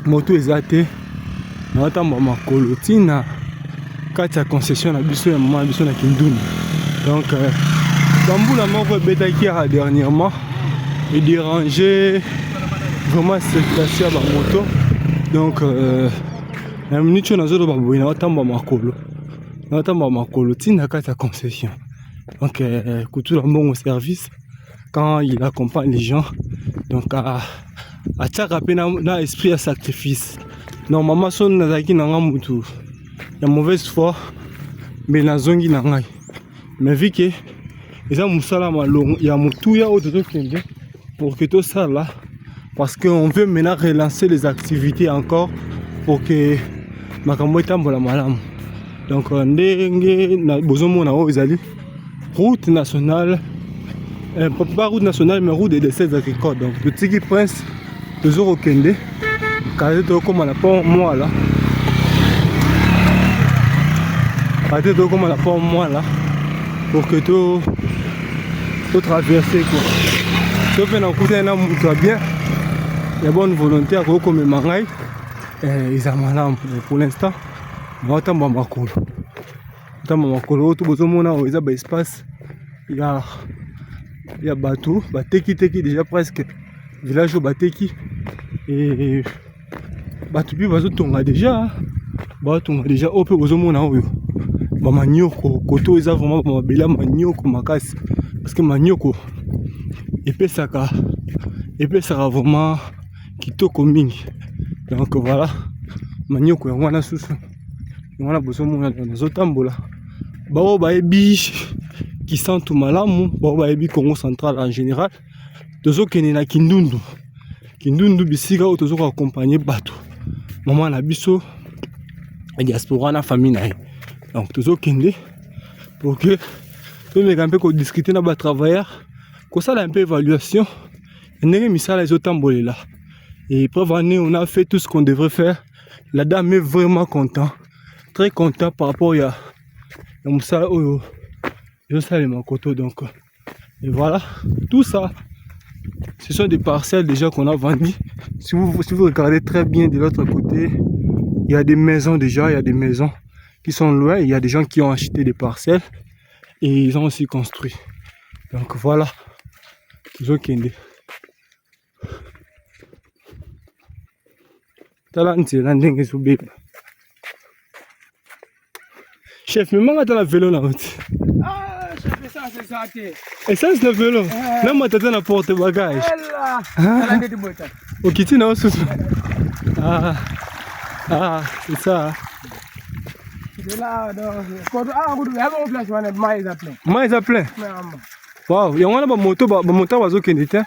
moto ezate na otamba makolo tina kati ya concession na biso ya mama biso na Kindundu. Donc bambula moko ebetaki dernièrement et déranger vraiment circulation ya bamoto. Donc na minute na zolo baboyi na otamba makolo tina kati ya concession. Donc kutula mbongo service quand il accompagne les gens. Donc à tchaka pe na esprit à sacrifice. Normalement son nazaki na ngamutu ya mauvaise foi mais nazongi na ngai. Mais vu que eza musala malongo ya mutuya ototo kende pour que tout ça là parce qu'on veut maintenant relancer les activités encore pour que makambo etambola malamu. Donc ndenge na bozomo na ezali route nationale pas route nationale mais route des 16 agricoles. Donc le Tiki Prince toujours au Kende quand tu comme la pont moi là quand tu comme la pont moi là pour que tu traverser quoi. Tu fais un coup d'un moto bien il y a bonne volonté à comme mangai ils ont malade pour l'instant moi t'as makolo tout bozomo na ils ont espace il y a bateau bateki déjà presque village au bateki et bateau puis bazotonga déjà au peu bozomona oyo ba manioko koto eza vraiment ba mabela manioko makasi parce que manioko epesaka vraiment kitoko mingi. Donc voilà manioko yango wana susu wana bozomona nazotambola bao baebi qui sentent malamu bao baebi Congo central en général tozokende na Kindundu bisika oyo tozoko accompagner bato maman na biso diaspora na famille na ye. Donc tozokende pour que tomeka mpe ko discuter na ba travailleurs ko sala un peu évaluation ndenge misala ezotambolela. Et preuve année on a fait tout ce qu'on devrait faire. La dame est vraiment content, très content par rapport à musala oyo ezosala makoto. Donc et voilà tout ça. Ce sont des parcelles déjà qu'on a vendues. Si vous regardez très bien de l'autre côté, il y a des maisons déjà, il y a des maisons qui sont loin. Il y a des gens qui ont acheté des parcelles et ils ont aussi construit. Donc voilà. Chef, mais moi, la vélo là. Essence de vélo. Non, moi, t'as un porte-bagage. Ok, tu n'as pas. Ah, c'est ça. Mais à plein. Wow, il y a un moto, qui est là.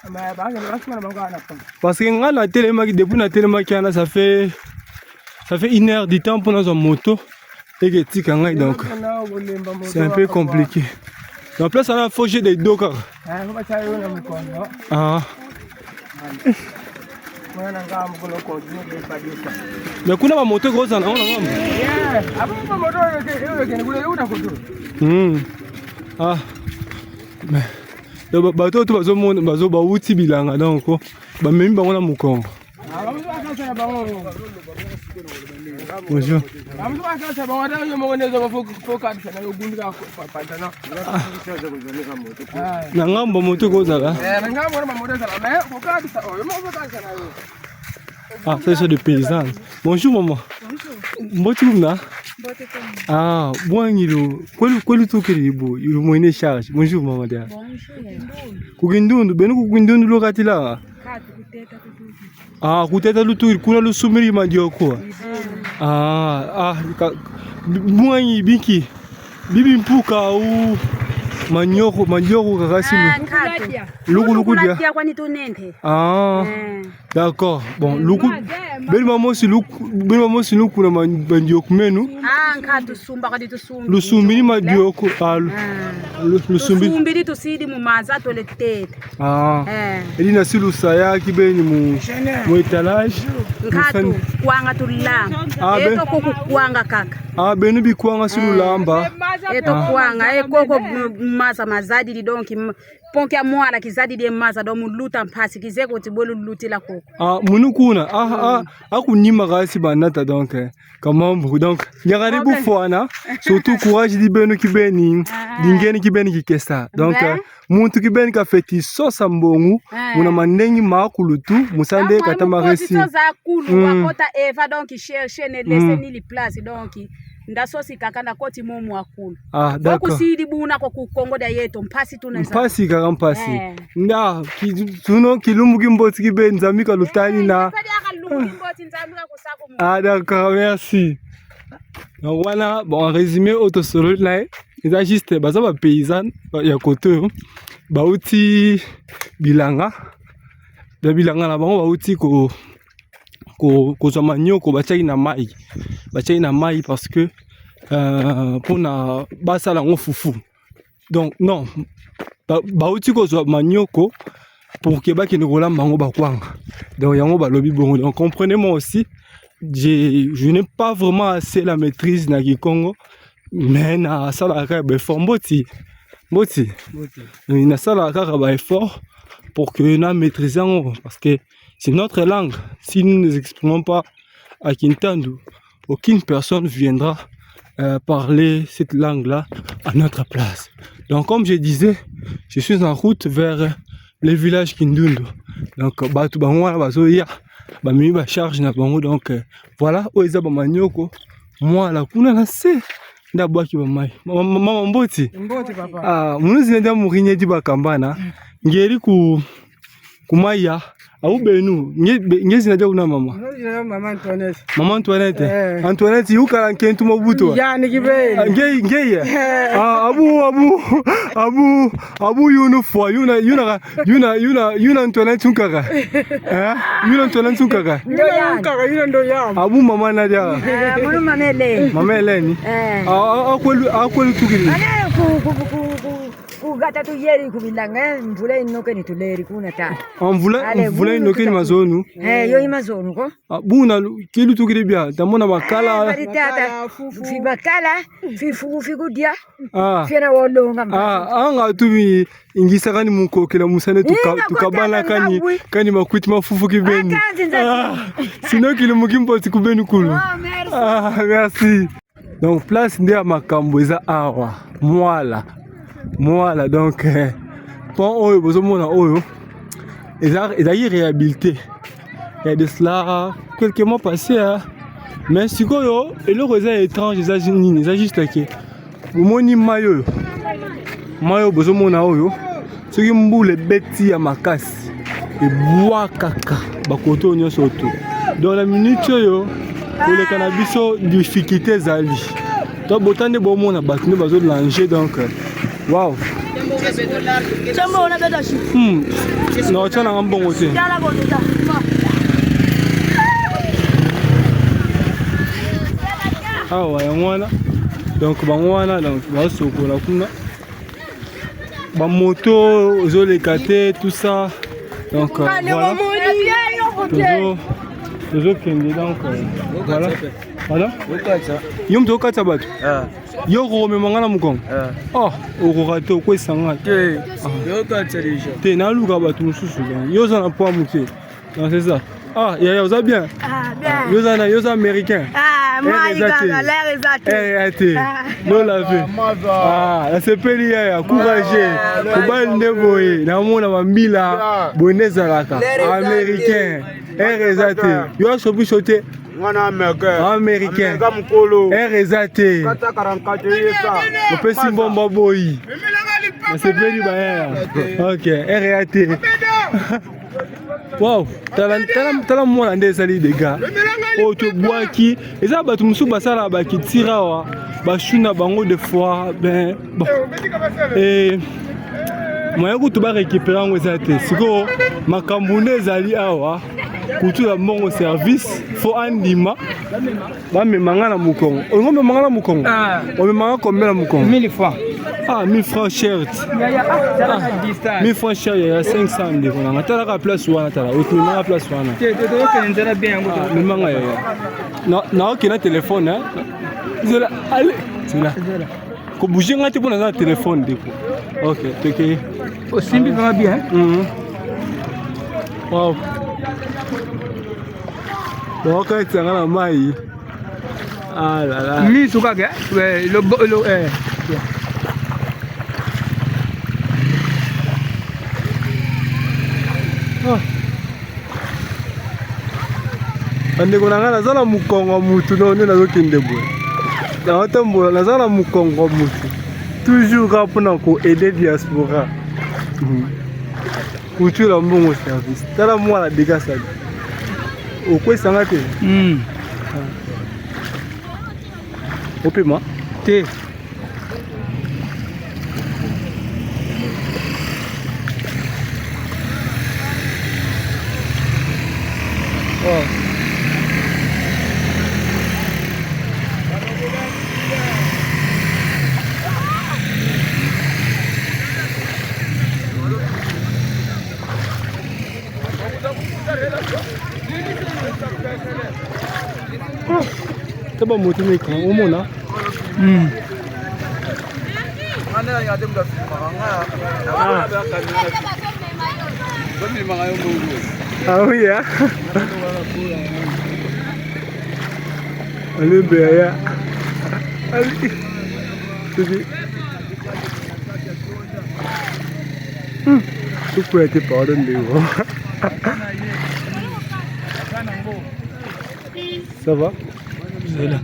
Parce que on a depuis la télémaque, ça fait 1 heure du temps pour notre moto. Donc, c'est un peu compliqué. En place, on a forgé des dockers. Ah. Mais kuna ba moto grosse na ona ngamba. Ah. Mais bato to bazomona bazoba uti bilanga donc ba memi bango na mukongo. Bonjour. Na ngambo moto kozala. Ah, c'est de paysan. Bonjour maman. Bonjour. Ah, bonjour. Kweli tukiribu, yumoine charge. Bonjour maman dia. Kugindundu, benu kugindundu lokati la. Ah, kuteta lutu kuna lusumiri mandioko. Ah, mwanyi biki. Bibi mpuka au Manyoko kakasi luku dia. Ah, d'accord. Bon, luku beli maman si luku na mandioko menu. Ah, nkatu sumba kadi tusumbi. Lusumbiri mandioko alu. Lusumbiri tusidi mu maza toletete. Ah. Elina silu saya kibeni mu etalage. Nkatu kwanga tulamba. Eto kuku kwanga kaka. Ah, benu bi kwanga silu lamba. Eto kwanga koko maza mazadi lidonki ponke amwala kizadi de maza do muluta mpasi kizeko tibolu lutila koko. Ah, munukuna. Ah, akunima kasi banata donc kamambu donc nyakari bufwana surtout courage di beno kibeni dingeni kibeni kikesa donc muntu kibeni ka feti sosa mbongu muna mandengi makulutu musande katama resi wakota eva donc chercher ne laisser ni li place donc ndasosi kakanda koti mumu akulu d'accord kusidi buna kwa kukongo da yeto mpasi tunaweza mpasi kaka mpasi nda tuno kilumbu kimboti kibeni zamika lutani na d'accord merci donc voilà bon en résumé auto solo là ils a juste baza ba paysan ya côté bauti bilanga da bilanga na bango bauti ko zama nyoko bachai na mai parce que pour na basala ngo fufu donc non bauti ko zama nyoko pour que ba kine kola bango bakwanga donc yango balobi bongo donc comprenez-moi aussi je n'ai pas vraiment assez la maîtrise na Kikongo mais na sala ka ba effort mboti na sala ka ba effort pour que na maîtriser parce que c'est notre langue. Si nous ne nous exprimons pas à Kintandu, aucune personne viendra parler cette langue-là à notre place. Donc, comme je disais, je suis en route vers le village Kindundu. Donc, batu bangwa bazoya, bami ba charge na bango. Donc, voilà, oeza ba manyoko, moi la kuna na se ndabwaki ba mai. Mama mboti. Mboti papa. Ah, munuzi nenda murinye di bakambana. Ngeri kumaya. Au benu, ngezi na una mama. Mama Antoinette. Mama Antoinette. Antoinette yuka nkentu mabuto. Ya nikibeni. Ngeye. Abu yunu fo yuna Antoinette unkaka. Yuna Antoinette unkaka. Ndo ya. Abu mama Nadia. Mama Mamele. Mamele ni. Akwelu tukiri. Ugata tu yeri kubilanga mvula inoke ni tuleri kuna ta. Mvula inoke ni mazonu. Yo imazonu ko. Buna kilu tukiri bia tamona makala. Baritata fi bakala fi gudia. Fiena wolonga. Anga tubi ingisa kani mukokela musane tukabana kani makwiti mafufu kibeni. Sino kilu mukimpo tikubeni kulu. Merci. Donc place ndia makambo eza awa. Voilà donc pour oyo bozomona oyo ezali réhabilité. Il y a de cela quelques mois passés mais sikoyo eloko eza étrange eza nini eza juste que bomoni mayo bozomona oyo soki mbule beti ya makasi ebwakaka bakoto nyonso to dans la minute oyo koleka na biso difficulté ezali to botande bomona bato nde bazolanger donc wow. Non, tu as un bon aussi. Ah ouais, voilà. Donc, voilà, donc, la moto, les KT, tout ça. Donc, voilà. Toujours donc, voilà. Voilà. Yom to kata batu. Yo ko me mangala mukong. Oh, o rato ko sanga. Yo kata déjà. Te na luka batu mususu. Yo za na po muke. Non c'est ça. Ah, ya za bien. Ah, bien. Yo za américain. Ah, moi il a l'air exact. Non la vie. Ah, la sepeli ya courageux. Ko ba ndeboye na mona mambila boneza laka. Américain. Exact. Yo so bi sauter. Américain. RZT. Opesi mbomba boyi. C'est plus du OK, RAT. Wow, tala mwana nde sali des gars. O to boaki, eza batu musu basala ba kitira wa ba shuna bango de fois ben bon. Et moya kutu ba récupérer ngo ezate. Siko makambu nde zali awa. Kutu ya mbongo service fo andima ba me mangala mukongo ongo me mangala mukongo o me mangala combien la mukongo 1000 francs. Ah 1000 francs cher 1000 francs cher ya 500 de on a tala ka place wana tala o me mangala place wana te ndera bien ngo me mangala ya na OK na téléphone hein zela allez zela ko bouger ngati pona na téléphone diko OK teke o simbi va bien. Wow. Bon, quand tu as la maille. Ah là là. Mi suka ke? Ouais, le bandeko na ngai naza na mokongo mutu none nazokende boye naotambola naza na mokongo mutu toujours kaka mpona koaide diaspora kutula mbongo service tala mwana dekasali okwesanga te opema te taba moto meka omona ah oui hein allez bien allez tu peux être pardonné ça va c'est là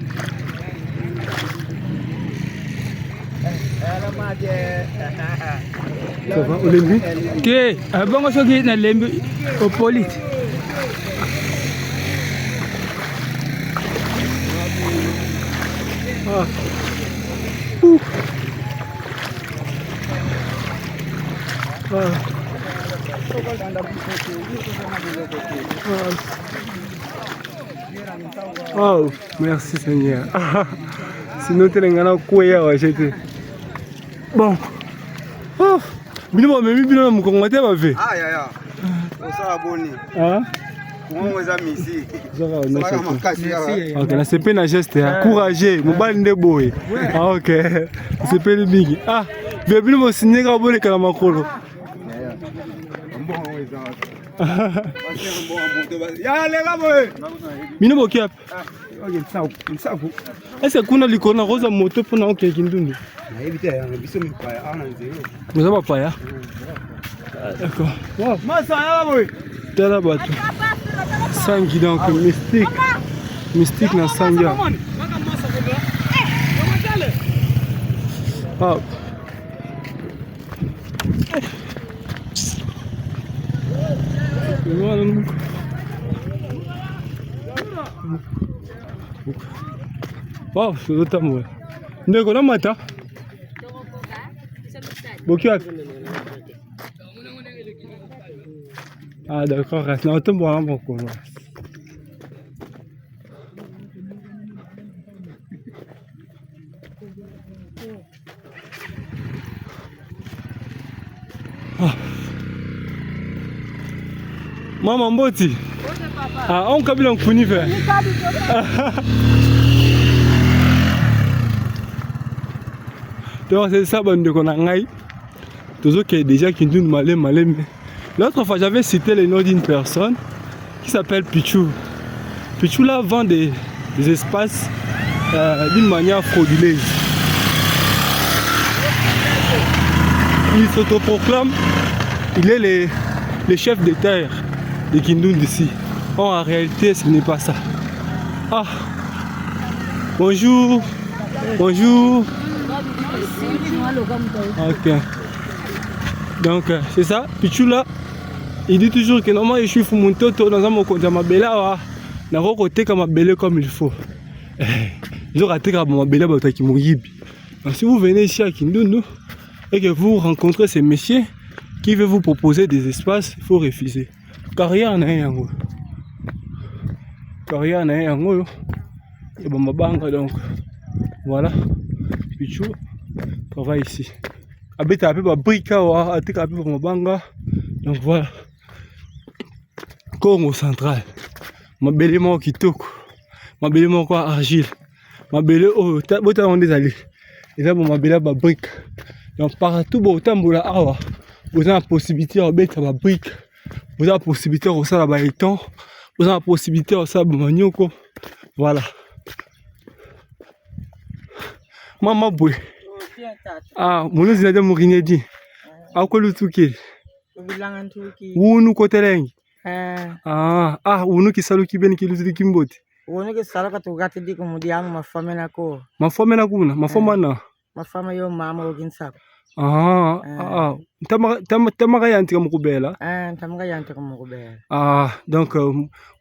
ça va olembi te abongo soki na lembi au police ah oh merci Seigneur sinon tu n'as quoi à acheter bon oh bino memi bino na mukongo te ba ve ah ya ya osala boni ah comment eza misi merci ok la c'est na geste ya courageux mobali nde boye ah ok c'est pe mingi ah be bino mo signer ka bole kala makolo ya lega boye bino bokiap est-ce que kuna likolo na rosa moto mpona okeki ndundu nayebi te biso mipaya awa na nzela oza bapaya d'accord tala bato sangi donc mystique na sangi ah wow, c'est totalement. Ndeko na mata. Bokiak. Ah d'accord, reste là, on va bon quoi. Mama mboti. Ah, on kabila nkuni fe. Donc c'est ça bande qu'on a ngai. Toujours qui est déjà qui nous malem. L'autre fois j'avais cité le nom d'une personne qui s'appelle Pichou. Pichou là vend des espaces d'une manière frauduleuse. Il s'autoproclame, il est le chef de terre de Kindoun d'ici. Or en réalité ce n'est pas ça. Ah, bonjour, bonjour. Ok. Donc c'est ça, Pichou là, il dit toujours que normalement je suis Fumuntoto dans un compte à ma belle là, n'a pas côté comme ma belle comme il faut. Ils ont raté comme ma belle à qui mouille. Donc si vous venez ici à Kindoun et que vous rencontrez ces messieurs qui veulent vous proposer des espaces, il faut refuser. Car rien n'est en haut. Car rien n'est en haut. Et bon ma banque donc voilà. Pichou travaille ici. Habite un peu ma brique à un peu pour ma banque. Donc voilà. Congo central. Ma belle mort qui toque. Ma belle mort quoi argile. Ma belle oh t'as on des allés. Et là ma belle ma brique. Donc partout bon tambola awa. Vous avez la possibilité de mettre ma brique. Vous avez la possibilité de faire la béton. vous avez la possibilité de faire manioko. Voilà. Maman boy. Ah, mon nom est Mourinedi. À quoi le truc? Où côté lengi? Unu kisalo kibeni kiluzi kimboti. Unu kisalo katugati di kumudiamu mafame na ko. Mafame na kuna, mafama na. Mafame yo mama oginsako. Tamaka yanti kamukubela. Tamaka yanti kamukubela. Donc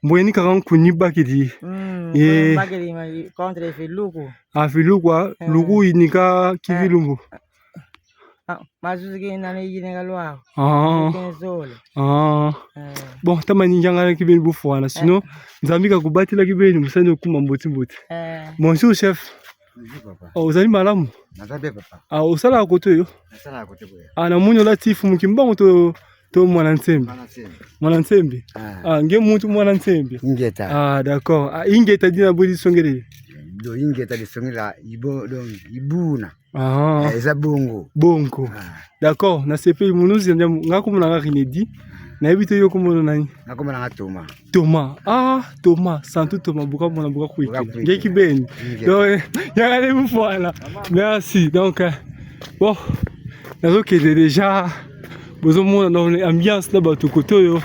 mweni karan kuniba kidi. Bageri ma contre filuku. Filuku luku inika kivilumbu. Mazuki nani yinga lwa. Bon, tamani njanga kibeni bufwana sinon nzambika kubatila kibeni musani okuma mboti. Bonjour chef. Vous allez malamu? Nazabe papa. Usala akoto yo? Nasala akoto boya. Na munyo latifu mukimbango to mwana nsembi. Mwana nsembi. Nge muntu mwana nsembi. Ingeta. D'accord. Ingeta dina bodi songere. Do ingeta de songera ibuna. Eza bongo. Bongo. D'accord. Na sepe munuzi ngakumuna ngakinedi. Na ebito yo komono nani? Nakomana nga Thomas. Thomas, santu Thomas buka mona buka kuiki. Ngeki ben. Donc yangale mufala. Merci. Donc bon, nazo que déjà besoin dans l'ambiance là-bas tout côté yo.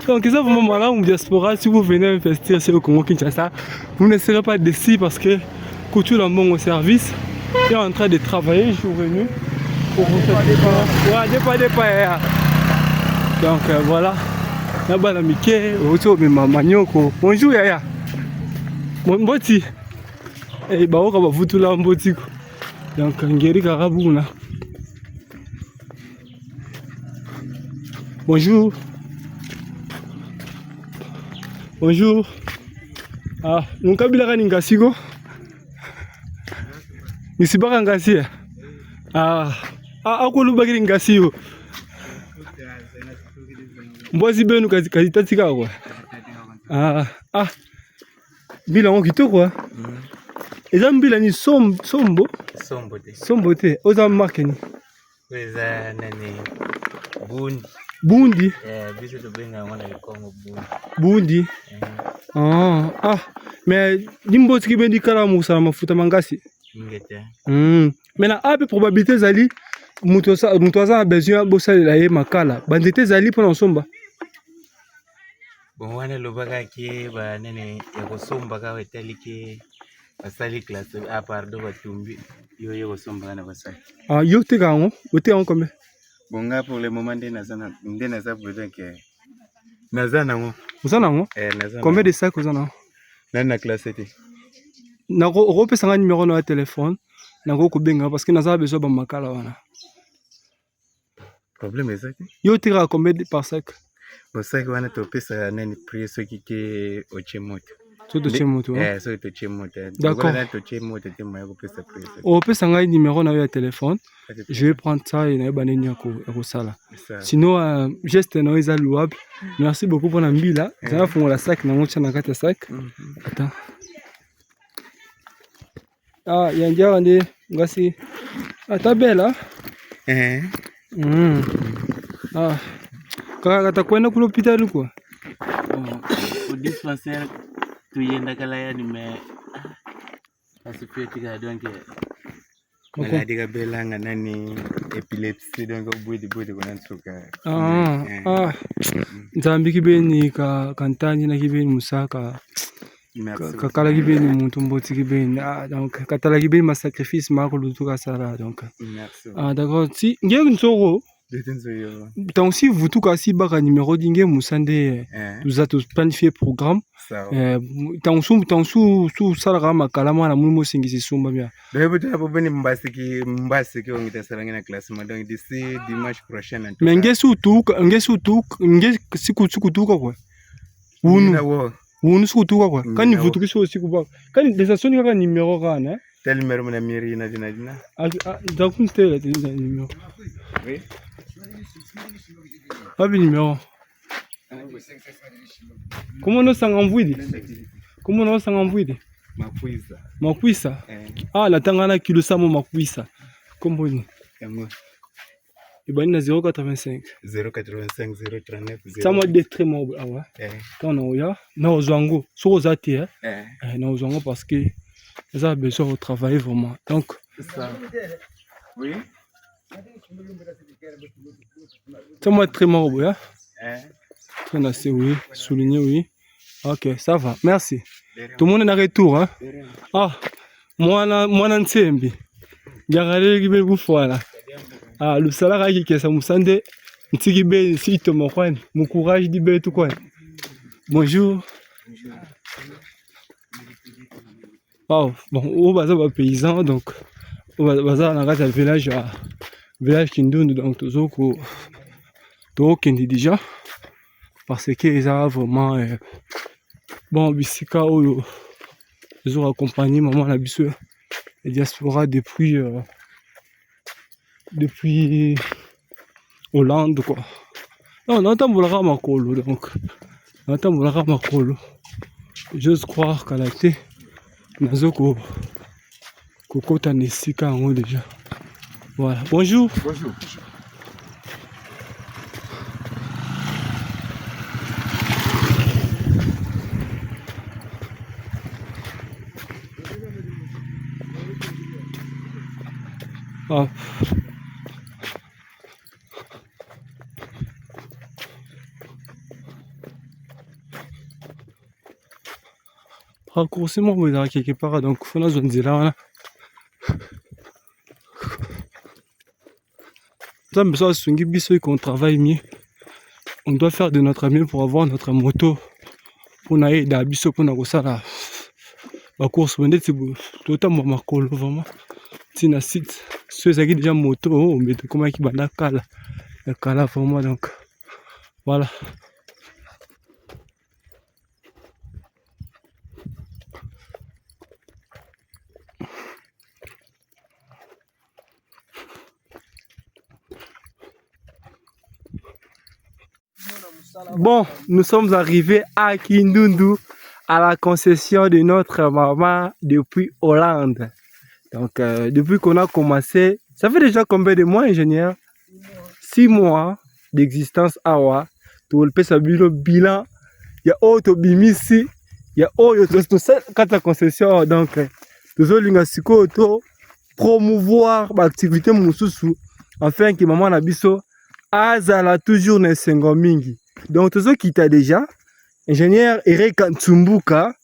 Donc ça vraiment malamu diaspora si vous venez investir sur le Congo Kinshasa, vous ne serez pas déçus parce que couture dans mon service est en train de travailler jour et nuit pour vous faire pas. Donc voilà, là-bas la Mickey, autour de ma manioko. Bonjour Yaya. Mboti. Baoka ba vutu la mboti. Donc ngeri karabuna. Bonjour. Bonjour. Nkabila kani ngasiko. Nisibaka ngasi. Akulu bagiri ngasiko. Mbozi benu kazitatika kwa. Bila on kitoko kwa. Eza mbila ni sombo te. Oza marke ni. Weza nani Bundi. Biso to benga ngona Kongo Bundi. Mais nimbozi kibendi kala musala mafuta mangasi. Ngete. Mais na ape probabilité zali mutu aza besoin bosalela ye makala. Bandete zali pona nsomba. Bon wana lobaka ke ba nene ya kosomba ka wetali ke basali classe pardon batumbi yo kosomba na basali. Yo te kango, wote en combien? Bon nga pour le moment ndena besoin que nazana ngo. Uzana ngo? Nazana. Combien de sacs uzana? Na classe te. Nako opesa nga numéro na téléphone, nako kubenga parce que nazala besoin ba makala wana. Problème exact. Yo te ka combien par sac? Au sac wana to pesa nani prix ce qui ke ochemoto. So to chemoto. So to chemoto. D'accord. To chemoto te moya ko pesa prix. Opesa nga numéro na yo téléphone. Je vais prendre ça et na baneni yako sala. Sinon geste na eza louable. Merci beaucoup pour la mbila. Ça va la sac na ngocha na kata sac. Attends. Yangia ande ngasi. Ta belle Kaka kwenda kule hospitali kwa? Au dispensaire tuyenda kala ya nime asipeti ka donc maladi ka belanga nani epilepsy donc budi kuna nsuka. Nzambi kibeni kantani na kibeni musaka. Kakala kibeni muntu mboti kibeni. Donc katala kibeni ma sacrifice ma ko lutuka sala donc. Merci. D'accord. Si ngeke nsoro donc si vous tout kasi baka numéro dingue musande nous a tous planifié programme tant sous salara makala na mumo singisi sumba bia bebo tu abo beni mbasi ki ongita saranga na classe ma donc d'ici dimanche prochain mais ngesu sikutuka kwa unu sikutuka kwa kani vutu kiso sikuba kani desasoni kaka numéro kana tel numéro na miri na dina donc tel numéro oui. Pas numéro. Comment nous s'en envoie? Comment nous s'en envoie? Makwisa. La tangana kilo samo makwisa. Combien? Et ben, il y a 085. 085 039 Ça m'a dit très mal. Ah ouais. Quand on a, non, aux Ango, sur aux AT, non, aux Ango parce que ils ont besoin de travailler vraiment. Donc, ça. Oui. ça m'a très mal. Très assez, oui. Souligné, oui. Ok, ça va. Merci. Tout le monde est en retour. Hein? Ah, moi, je suis Garale gibe gufwala. Ah, le salaire qui est ça musande. Ntiki be si to mo kwani. Mon courage di be tout kwani. Bonjour. Oh, bon, au bazar ba paysan donc au bazar na gata village Kindundu donc toujours ko to kendi déjà parce que ils ont vraiment bon bisika oyo ils ont accompagné maman la biso et diaspora depuis Hollande quoi. Non, on entend Boulara Makolo donc. On entend Boulara Makolo. J'ose croire qu'à la tête, Nazoko Kokota Nesika en haut déjà. Voilà. Bonjour. Bonjour. Ah. Raccourcissement vous êtes quelque part donc faut la zone là. Ça me semble sungi biso qu'on travaille mieux. On doit faire de notre mieux pour avoir notre moto. Pour n'aller dans biso pour n'aller ça là. La course on est tout le temps makolo vraiment. C'est un site ceux qui déjà moto mais comment qui banda kala vraiment donc voilà. Bon, nous sommes arrivés à Kindundu, à la concession de notre maman depuis Hollande. Donc, depuis qu'on a commencé, ça fait déjà combien de mois, ingénieur? 6 mois d'existence à Wa. Tout le bilan, il y a autre bimisi, il y a autre la concession. Donc, nous allons promouvoir l'activité Moussousou, afin que maman Nabiso azala toujours ne mingi. Donc, tout ce qui t'a déjà, ingénieur Eric Ntsumbuka,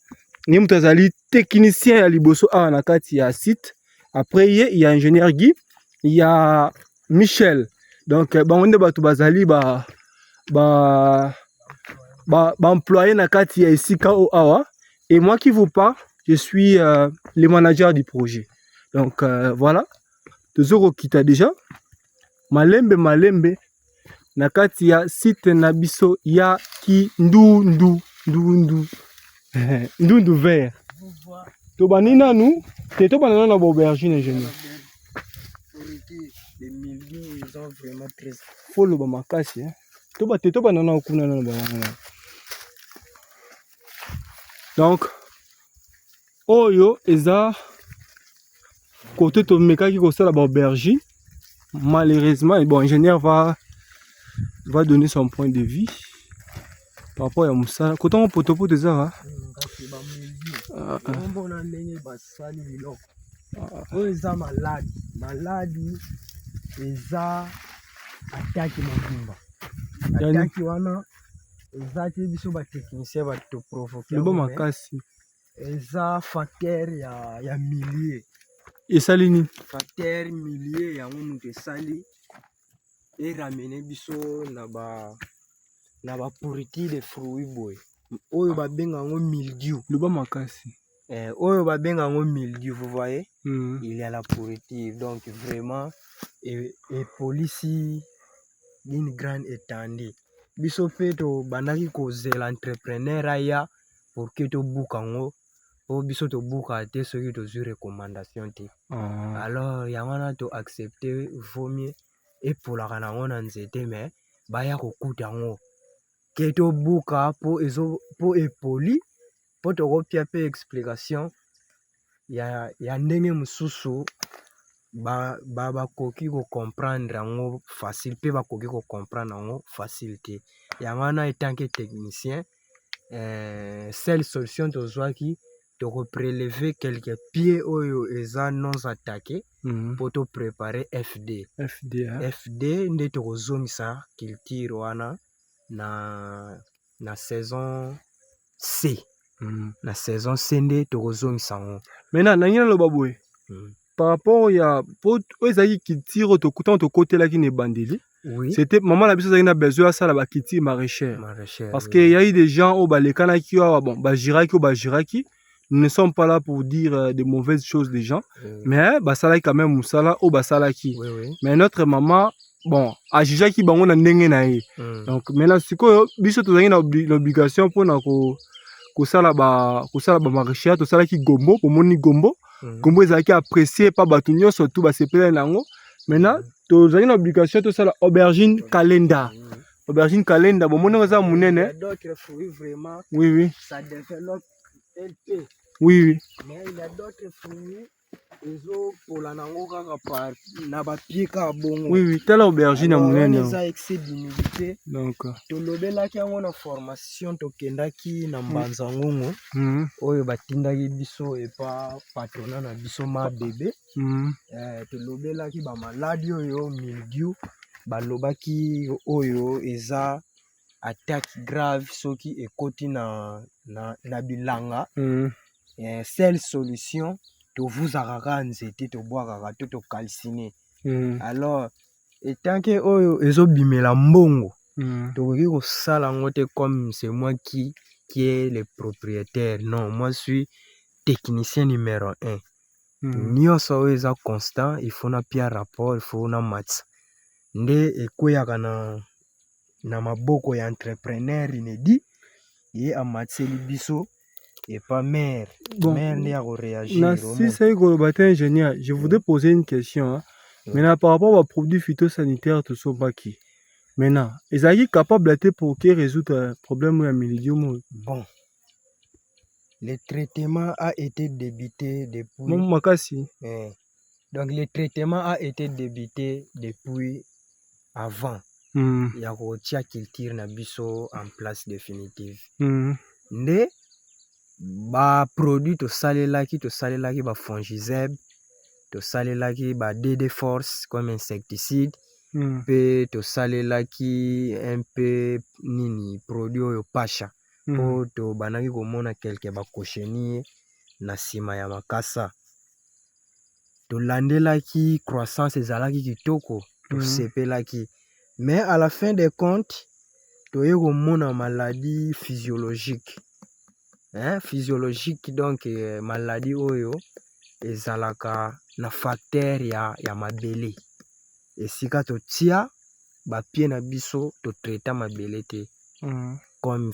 ni mutazali technicien ya liboso a nakati ya site. Après, il y a ingénieur Guy, il y a Michel. Donc, on est batu bazali employé nakati ya ici Awa. Et moi qui vous parle, je suis le manager du projet. Donc, voilà. Tout ce qui t'a déjà, malembe. Nakati ya site nabiso ya Kindundu Ndundu vert. To banina nous, to banana na aubergine ingénieur. Les milieux ils ont vraiment très Follow ba makasi hein. To banana okuna na banana. Donc oyo eza côté to mekaki ko sala ba aubergine. Malheureusement, bon ingénieur va donner son point de vue par rapport à Moussa. Quand on peut te dire, hein? Maladi, eza ataki mabumba. Ataki wana, eza ki biso ba technicien ba to provoquer. Le bon makasi. Eza facteur ya milieu. Et salini. Facteur milieu ya mutu sali. Et ramener biso na ba pourriture de fruits boy. Oyo ba benga ngo mildiou. Le bon makasi. Oyo ba benga ngo mildiou, vous voyez? Il y a la pourriture. Donc vraiment et police d'une grande étendue. Biso peto banaki causer l'entrepreneur aya pour que to bukango. O biso to buka te soki to sur recommandation te. Alors yamana to accepter vaut mieux. Et pour la canango na nzete mais baya kokuta ngo keto buka po epoli po to kopia pe explication ya ndenge mususu bakoki comprendre yango facile mpe bakoki comprendre yango facilité yango wana etant que technicien seule solution tozwaki tokoprélever quelques pieds oyo eza non attaqué mpo topréparer fd nde tokozongisa culture wana na saison c na saison c nde tokozongisa yango maintenant nangi naloba boye par rapport ya po ezalaki culture tokutan tokotelaki na ebandeli c'était maman na biso azalaki na besoin asala baculture maraîchère parce que y a eu des gens oyo balekanaki awa bon bagiraki oyo bagiraki. Nous ne sommes pas là pour dire de mauvaises choses des gens, mais basalaki quand même musala oyo basalaki. Mais notre maman bon ajijaki bango na ndenge na ye. Donc maintenant sikoyo biso tozalaki na l'obligation mpona kosala ba maraîchère tosalaki gombo pomoni gombo gombo ezalaki apprécié pa bato nyonso tout basepela nango. Maintenant tozalaki na obligation tosala aubergine calenda. Aubergine calenda bomoni eza munene. D'autres fruits vraiment. Oui. Ça développe LP. Oui. Mais il y a d'autres fruits. Oui, telle aubergine à monene. Excès d'humidité. Donc, tolobelaki yango na formation tokendaki na Mbanza Ngongo. Oyo batindaki biso epa patronat na biso ma bébé. Tolobelaki ba maladie oyo mildiou. Balobaki oyo eza attaque grave soki ekoti na bilanga. Seule solution vous arraka nzete to boaka to calciné. Alors etant que oyo ezobimela mbongo tokoki kosala ngo te comme c'est moi qui est le propriétaire. Non, moi je suis technicien numéro 1. Nyonso oyo eza constant, il faut na pia rapport, il faut na match. Nde ekoyaka na maboko ya entrepreneur inédit ye amatseli biso. Et pas mère. Bon, mère n'est à réagir. Si c'est ingénieur, je voudrais poser une question. Hein. Maintenant, par rapport aux produits phytosanitaires, tout ça, qui maintenant, ils sont capables de pour résoudre le problème de mildiou. Bon, le traitement a été débuté depuis. Mon makasi. Donc, le traitement a été débuté depuis avant. Il y a une culture na biso en place définitive. Mais ba produit to salelaki ba fongicide to salelaki ba DD Force comme insecticide pe to salelaki un peu nini produit oyo pasha po to banaki komona quelque ba cochenille na sima ya makasa to landelaki croissance ezalaki kitoko to sepelaki mais à la fin des comptes to yeko mona maladie physiologique. Physiologique donc maladie oyo ezalaka na facteur ya mabele esika totia ba pied na biso to traiter mabele te comme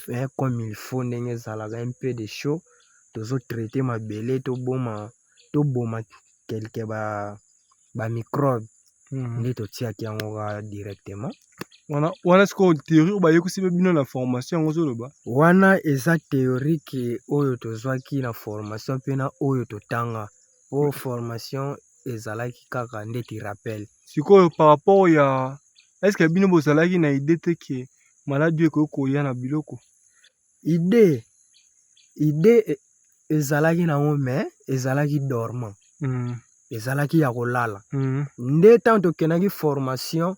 il faut ndenge ezalaka un peu de chaud tozo traiter mabele to boma quelque ba microbe nde totiaki yango directement. Wana siko théorie ba yokusi bino na formation ngozo loba wana eza théorique oyo tozwaki na formation pena oyo totanga o formation ezalaki kaka ndeti rappel siko par rapport ya est-ce que bino bozalaki na idée te que maladie ko ya na biloko idée ezalaki na ngo mais ezalaki dormant ezalaki ya kolala nde tant tokenaki formation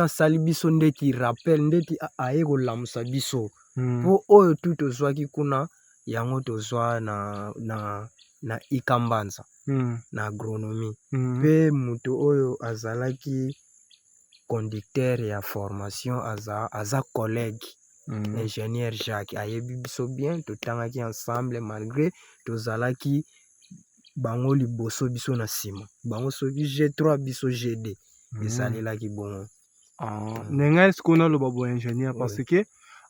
asali biso ndeti rappel ndeti aye kolamusa biso po oyo tu tozwaki kuna yango tozwa na ikambanza na agronomie pe mutu oyo azalaki conducteur ya formation aza collègue ingénieur Jacques ayebi biso bien totangaki ensemble malgré tozalaki bango liboso biso na sima bango soki G3 biso G2 esalelaki bongo. Nenga est-ce qu'on a le babo ingénieur parce que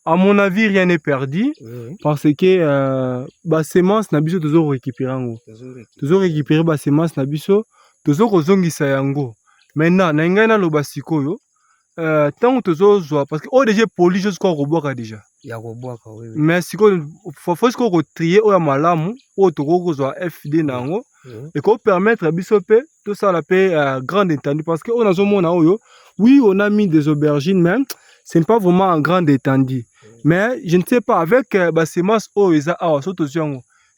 à mon avis rien n'est perdu parce que ba semence na biso toujours récupérer ngo toujours récupérer ba semence na biso toujours kozongisa yango maintenant nenga na loba sikoyo tant tozozwa parce que o déjà poli jusqu'au robot déjà ya robot mais sikoyo faut que trier o ya malamu o tokozwa FD nango et qu'on permettre à bisope tout ça la paix grande étendue parce que on a oui on a mis des aubergines même ce n'est pas vraiment en grande étendue mais je ne sais pas avec semences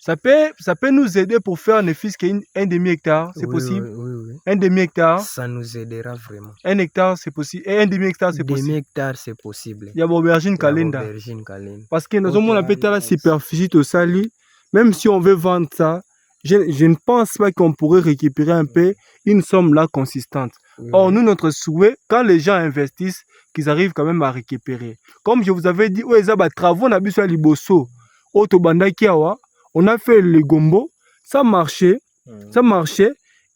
ça peut nous aider pour faire ne fût qu'un demi-hectare, c'est possible? Oui. Un demi-hectare? Ça nous aidera vraiment. Un hectare, c'est possible. Et un demi-hectare, c'est possible. Demi-hectare, c'est possible. Il y a l'aubergine calenda. Parce que nous avons la pétale superficie de sali. Même si on veut vendre ça, je ne pense pas qu'on pourrait récupérer un peu une somme là consistante. Or, nous, notre souhait, quand les gens investissent, qu'ils arrivent quand même à récupérer. Comme je vous avais dit, travaux, on a vu sur Liboso, Otobandakiawa. On a fait le gombo, ça marchait,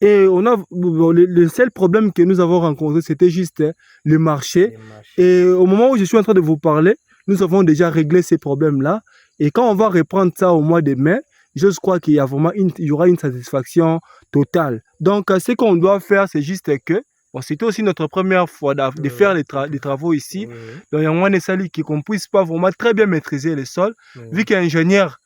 et on a le seul problème que nous avons rencontré, c'était juste le marché. Et au moment où je suis en train de vous parler, nous avons déjà réglé ces problèmes-là. Et quand on va reprendre ça au mois de mai, je crois qu'il y a vraiment il y aura une satisfaction totale. Donc, ce qu'on doit faire, c'est juste que, bon, c'était aussi notre première fois de faire les travaux ici. Donc, il y a un sali qu'on ne puisse pas vraiment très bien maîtriser le sol, vu qu'ingénieur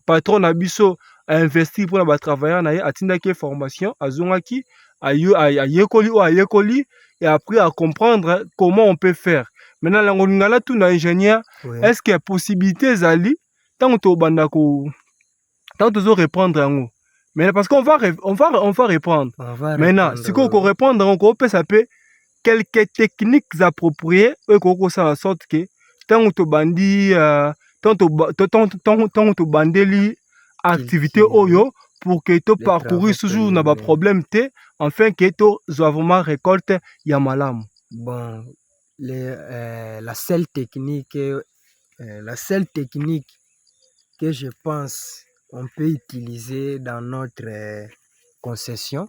patron Abisso a investi pour travailler à Tindake formation à Zongaki à Yekoli et après à comprendre comment on peut faire. Maintenant là tout ingénieur est-ce qu'il y a possibilité zali tant que bandako tant que répondre en haut. Mais parce qu'on va répondre. Maintenant si qu'on répondre on peut s'appeler quelques techniques appropriées et qu'on ça en sorte que tant que bandi tant que bandeli activité oyo pour que tu parcourir toujours n'a pas problème te enfin que tu sois vraiment récolte yamalam. Bon, la seule technique que je pense on peut utiliser dans notre concession,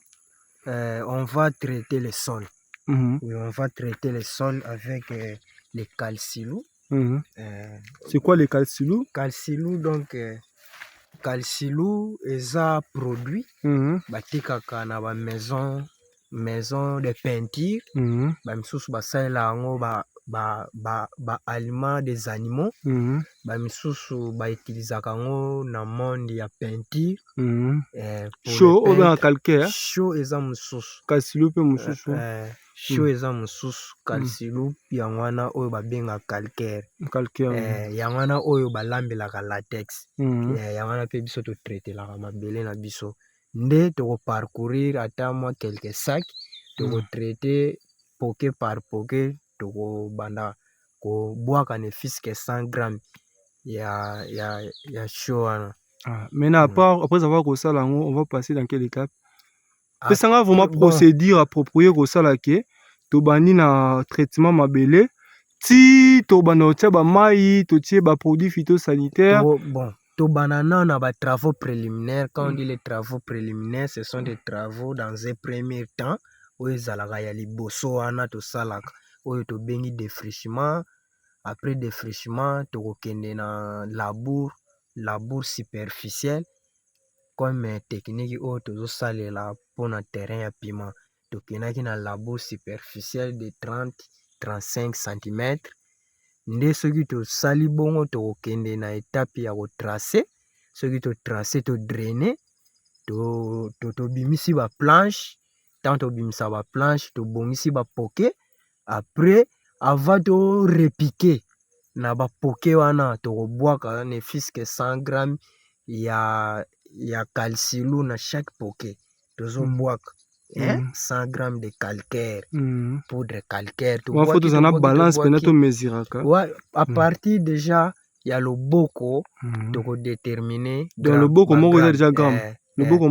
on va traiter le sol. Oui, on va traiter le sol avec les calcilous. C'est quoi les calcilous? Calcilous, donc calcilous est un produit batikaka na ba maison de peinture ba misusu basalela yango ba aliments des animaux ba misusu ba utilisaka yango na monde ya peinture chaud ou bien calcaire? Chaud eza mususu calcilous pe mususu chaud eza mususu calcilous yango wana oyo babenga calcaire yango wana oyo balambelaka latex yango wana mpe biso totraitelaka mabele na biso nde tokoparcourir ata mwa quelques sacs tokotraite poke par poke tokobanda kobwaka ne fût que 100 grammes ya chaud wana. Maintenant après avoir ça là on va passer dans quelle étape? Ça va vraiment procédure appropriée pour ça là que to bani na traitement mabele ti to bana tia ba mai to tie ba produits phytosanitaires. Bon to banana na ba travaux préliminaires. Quand on dit les travaux préliminaires, ce sont des travaux dans un premier temps où ezalaka ya liboso wana to salaka oyo to bengi défrichement. Après défrichement to kokende na labour superficiel comme technique oyo tozosalela mpona terrain ya piment. Tokendaki na labour superficiel de 30-35 cm. Nde soki tosali bongo tokokende na étape ya kotrace. Soki totrace todraine tobimisi baplanche. Tant tobimisa baplanche tobongisi bapoke. Après avant torepiquer na bapoke wana tokobwaka ne fût que 100 grammes ya calcilou na chaque poke tozobwaka 100 grammes de calcaire, poudre calcaire. Il faut que tu balance pendant mesure. À partir déjà, il y a le boko de déterminer. Dans le boko, il y a déjà gramme. Le boko,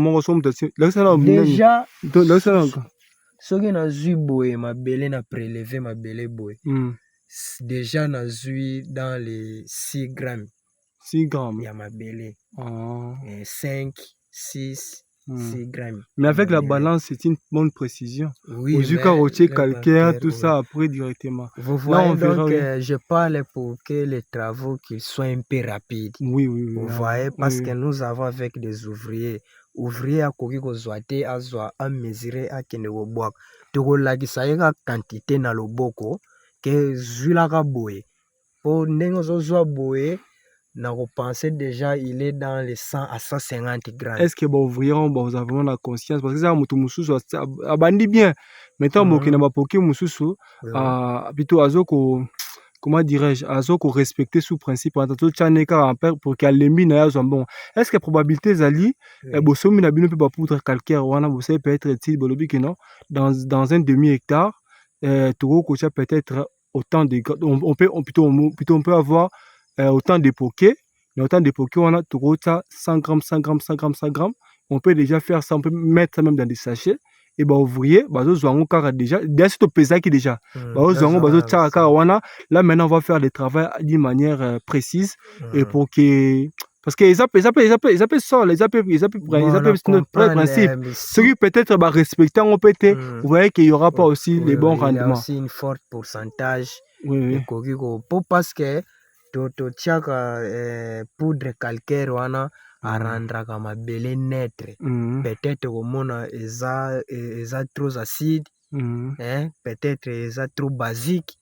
déjà, ce qui n'a vu boé, ma belle n'a prélevé ma belle boé. Déjà, n'a vu dans les 6 grammes. 6 grammes. Il y a ma belle. 5, 6. 6 grammes. Mais avec la balance, c'est une bonne précision. Oui, aux carotiers, calcaire, tout ça après directement. Vous voyez, là, donc, je parle pour que les travaux qu'ils soient un peu rapides. Oui. Vous voyez, parce que nous avons avec des ouvriers. Ouvrier à koki ko zoate à zoa à mesurer à kene wo boak. Toko lagi saïga quantité na loboko que zula ka boé. Pour nengo zo zoa boé on pensait déjà il est dans les 100 à 150 grammes. Est-ce que ouvrier vous avez vraiment la conscience parce que ça mutu mususu abandi bien maintenant mokina ba poké mususu plutôt azoko comment dirais-je azoko respecter sous principe pour tchaneka pour qu'alembi na yazo bon est-ce que probabilité zali bosomi na bino pe ba poudre calcaire wana vous savez peut-être utile bolobi que non dans un demi-hectare toko kocha peut-être autant de on peut avoir autant de poké. Mais autant de poké, on a tout ça 100 grammes, 100 grammes, 100 grammes, 100 grammes. On peut déjà faire ça, on peut mettre ça même dans des sachets. Et bah, ouvrier, bah, déjà, c'est au pesage qui déjà. Là, maintenant, on va faire le travail d'une manière précise. Et pour que. Parce que les appels sortent, les appels notre principe. Ceux qui peut-être respecter en PT, vous voyez qu'il n'y aura pas aussi les bons rendements. Il y a aussi une forte pourcentage de coquille. Parce que totiaka poudre calcaire wana arandraka mabele netre peut-être komona eza trop acide peut-être eza trop basique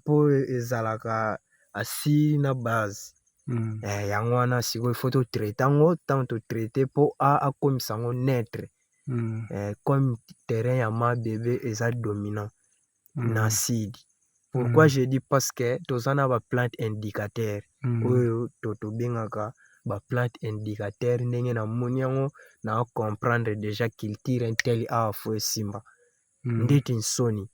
po ezalaka acide na base yango wana sikoyo faut totraite yango ntango totraite po akomisa yango netre comme terrain ya mabebe eza dominant na acide. Pourquoi je dis parce que tozana ba plante indicateur oyo tobengaka ba plante indicateur ndenge na moni yango na comprendre déjà culture intel a fo esimba ndeti nsoni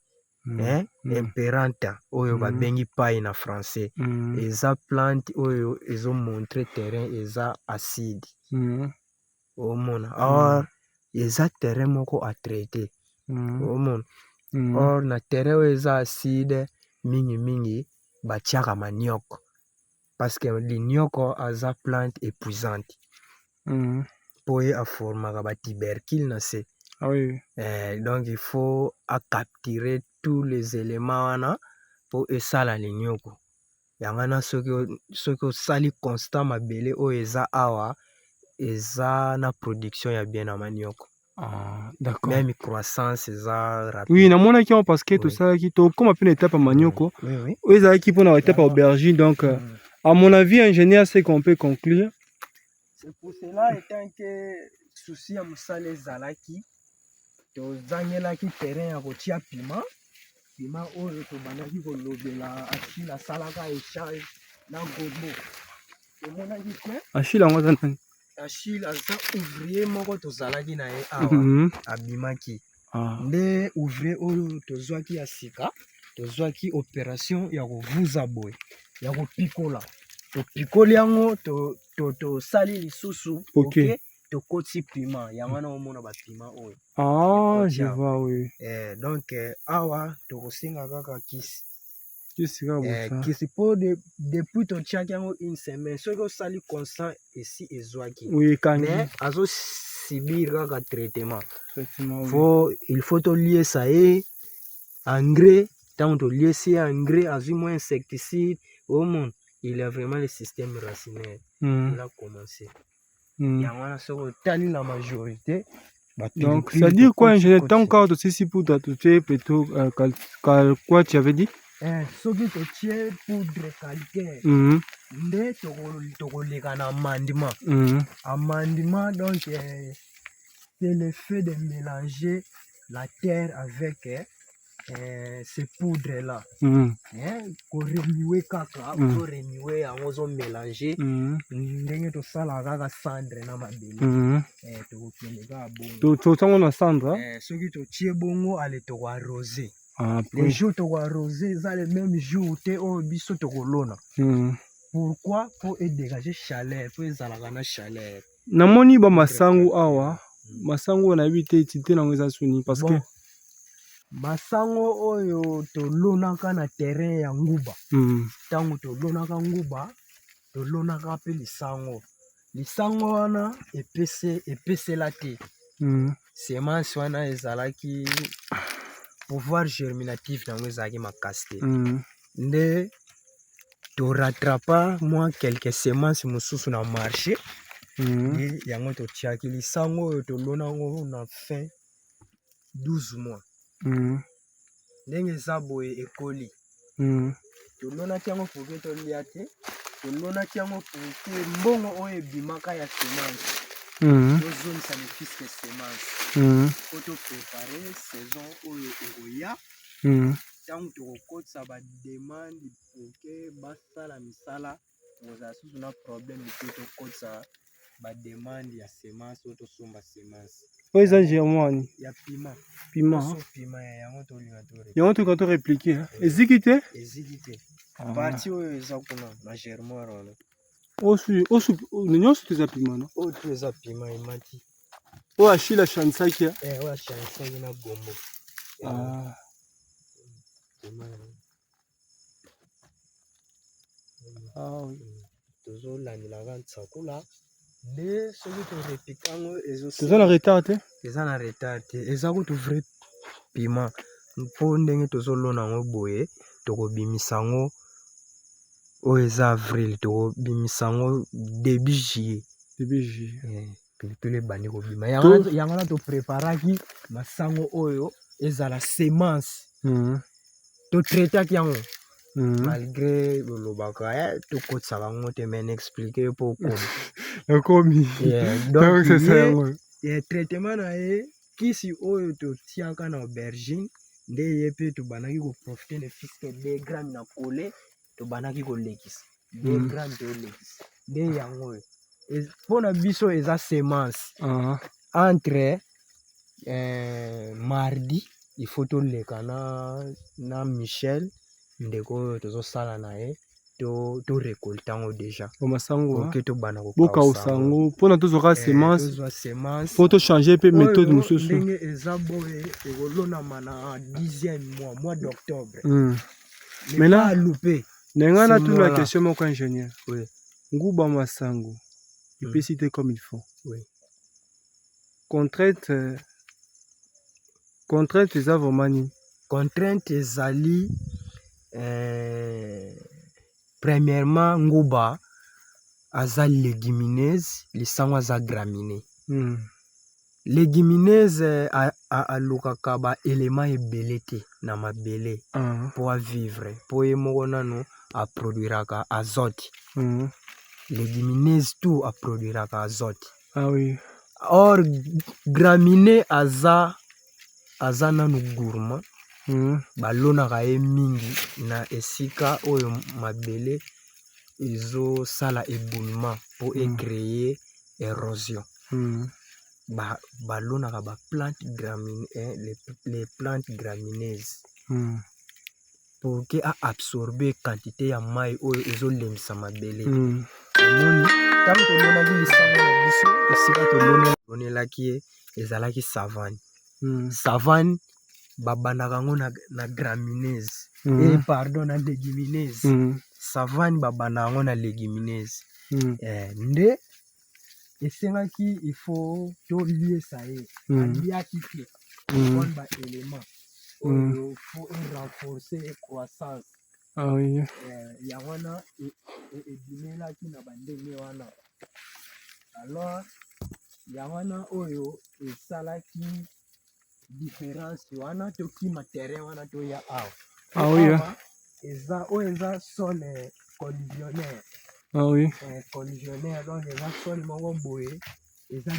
imperanta oyo babengi paille na français eza plante oyo ezo montrer terrain eza acide omona or eza terrain moko a traiter omona or na terrain oyo eza acide mingi batiaka manioko parce que linioko aza plante épuisante po ye aformaka batubercule na se donc il faut capturer tous les éléments wana po esala linioko yango wana soki osali constant mabele oyo eza awa eza na production ya bien na manioko. D'accord. Même croissance eza rapide. Oui, na mona ki parce que tout ça qui to comme une étape à manioko. Oui. Ils qui pour une étape à aubergine donc à mon avis ingénieur c'est qu'on peut conclure. C'est pour cela étant que souci à musala ezalaki to zangelaki terrain ya kotia piment oyo to bandaki kolobela Achille asalaka échange na gobo. Tomonaki que Achille yango nani? Achille aza ouvrier moko tozalaki na ye awa abimaki nde ouvrier oyo tozwaki ya sika tozwaki opération ya kovuza boye ya kopikola topikoli yango tosali lisusu ok tokoti piment yango wana omona bapiment oyo je vois oui donc awa tokosenga kaka kisi kisi po depuis totiaki yango une semaine soki osali constant esi ezwaki mais azosibir kaka traitement il faut toliesa ye engrais ntango toliesi ye engrais azwi moins insecticide omona il a vraiment le système racinaire il a commencé yango wana soki otali la majorité donc ça dit quoi ingénieur tant encore de ceci pour t'atoucher plutôt quoi tu avais dit soki totie poudre calcaire nde tokoleka na amandement amandement donc c'est le fait de mélanger la terre avec ces poudres là koremuwe kaka ozoremuwe yango ozomélange ndenge tosala kaka cendre na mabele tokokende kaka bongo totango na cendre soki totie bongo ale tokoarrose les jours tokoarrose eza le même jour te oyo biso tokolona pourquoi po edégager chaleur po ezalaka na chaleur namoni ba masango awa masango na yebi te utilité nango eza suni parce que masango oyo tolonaka na terrain ya nguba ntango tolonaka nguba tolonaka mpe lisango wana epesela te semence wana ezalaki pouvoir germinatif nango ezalaki makasi te nde torattrapa mwa quelques semences mosusu na marché yango totiaki lisango oyo tolonango na fin 12 mois ndenge eza boye ekoli tolonaki yango poke tolia te tolonaki yango poke mbongo oyo ebimaka ya semence tozongisa le fiske semence po toprépare saison oyo ekoya ntango tokokotisa bademande poke basala misala tokozala susu na problème te tokotisa bademande ya semence oyo tosomba semence oyo eza germoine ya pima pima yango tolinga yango toka to répliquer eziki te eziki te parti oyo eza kuna na germoire wana nyonso toeza pima no oyo to eza pima emati oyo achille achanisaki oyo achanisaki na gombo tozolandelaka nsakula nde soki torepika yango toza na retard te eza na retard te eza kutu vrai pima mpo ndenge tozolona yango boye tokobimisa yango oyo eza avril tokobimisa yango début juillet pilipili ebandi kobima yango na topreparaki masango oyo ezala semence totraitaki yango malgré lolobaka tokotisaka yango te me naexplike yo mpo okomi traitement na ye kisi oyo totiaka na aubergine nde ye mpe tobandaki koprofite na fiske 2 gramme na kole tobandaki kolekisa 2 gramme tolekisa nde yango oyo mpona biso eza semence entre mardi il faut toleka na Michel ndeko oyo tozosala na ye torekolte yango déjà masango tobanda bokausa yango mpona tozwaka semence mpo tochange mpe méthode mosusu ndenge eza boye ekolonama na 10e mois d'octobre maintenant ndenge natuna question moko ingénieur nguba masango epesi te comme il faut contrainte eza vraiment nini contrainte ezali premièrement nguba aza légumineuse lisango aza graminée légumineuse alukaka baélément ebele te na mabele mpo avivre mpo ye moko nano aproduiraka azote légumineuse tout aproduiraka azote or graminé aza nanu gourmand balonaka ye mingi na esika oyo mabele ezosala éboulement mpo ecréer érosion balonaka les plantes gramineuses pour que absorbe quantité ya mai oyo ezolemisa mabele omoni ntango tolonaki lisango na biso esika tolonelaki ye ezalaki savane savane babandaka yango na gramineuse pardon na légumineuse savane babandaka yango na légumineuse nde esengaki il faut toliesa ye aliaki te wana baélément oyo faut renforcer croissance yango wana ebimelaki na bandenge wana alors yango wana oyo esalaki différence wana tokima terrain wana toya awa eza oyo eza sol collisionnnaire collisionnnaire donc eza sol moko boye eza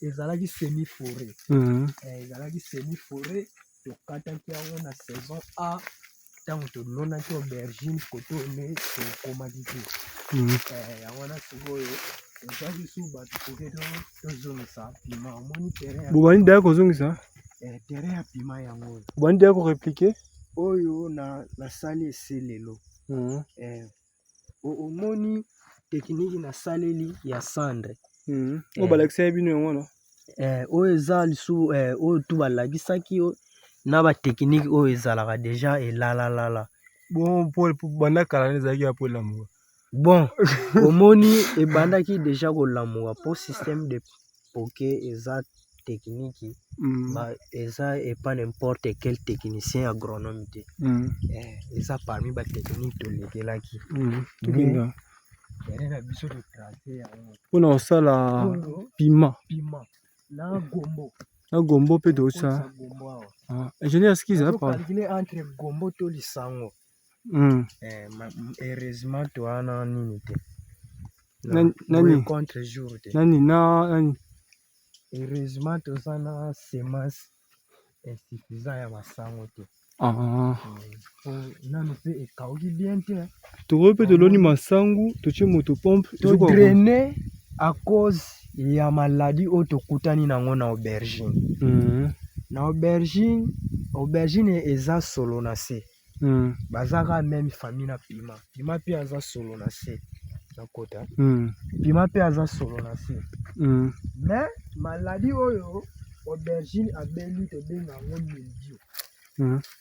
ezalaki semi forêt ezalaki semi forêt tokataki yango na saison A ntango tolonaki aubergine koto ne tokomaki te yango wana sikoyo ezaki su bato poke tozongisa pima omoni terrain bobani daya kozongisa terrain ya pima yango oyo bobani daya koreplike oyo nasali eselelo omoni tekniki nasaleli ya cendre oyo balakisaki bino yango wana oyo eza lisusu oyo tu balakisaki na bateknike oyo ezalaka deja elalalala bon banda kala ezalaki ya po elamuka bon omoni ebandaki deja kolamuka po système de poke eza technique eza epa n'importe quel technicien agronome te eza parmi batechnique tolekelaki terrain na biso totrace yango mpona kosala pima na gombo mpe tosala ingénieur ski eza calculer entre gombo to lisango heureusement toana nini te nani contre jour te nani heureusement toza na semence insuffisant ya masango te nano mpe ekauki bien te tokoki mpe toloni masangu totie motopompe todraine à cause ya maladi oyo tokutani nango na aubergine na aubergine eza solo na se baza kaka meme famille na pima mpe aza solo na se na kota pima mpe aza solo na se mais maladi oyo aubergine abeli tobenga yango mildiou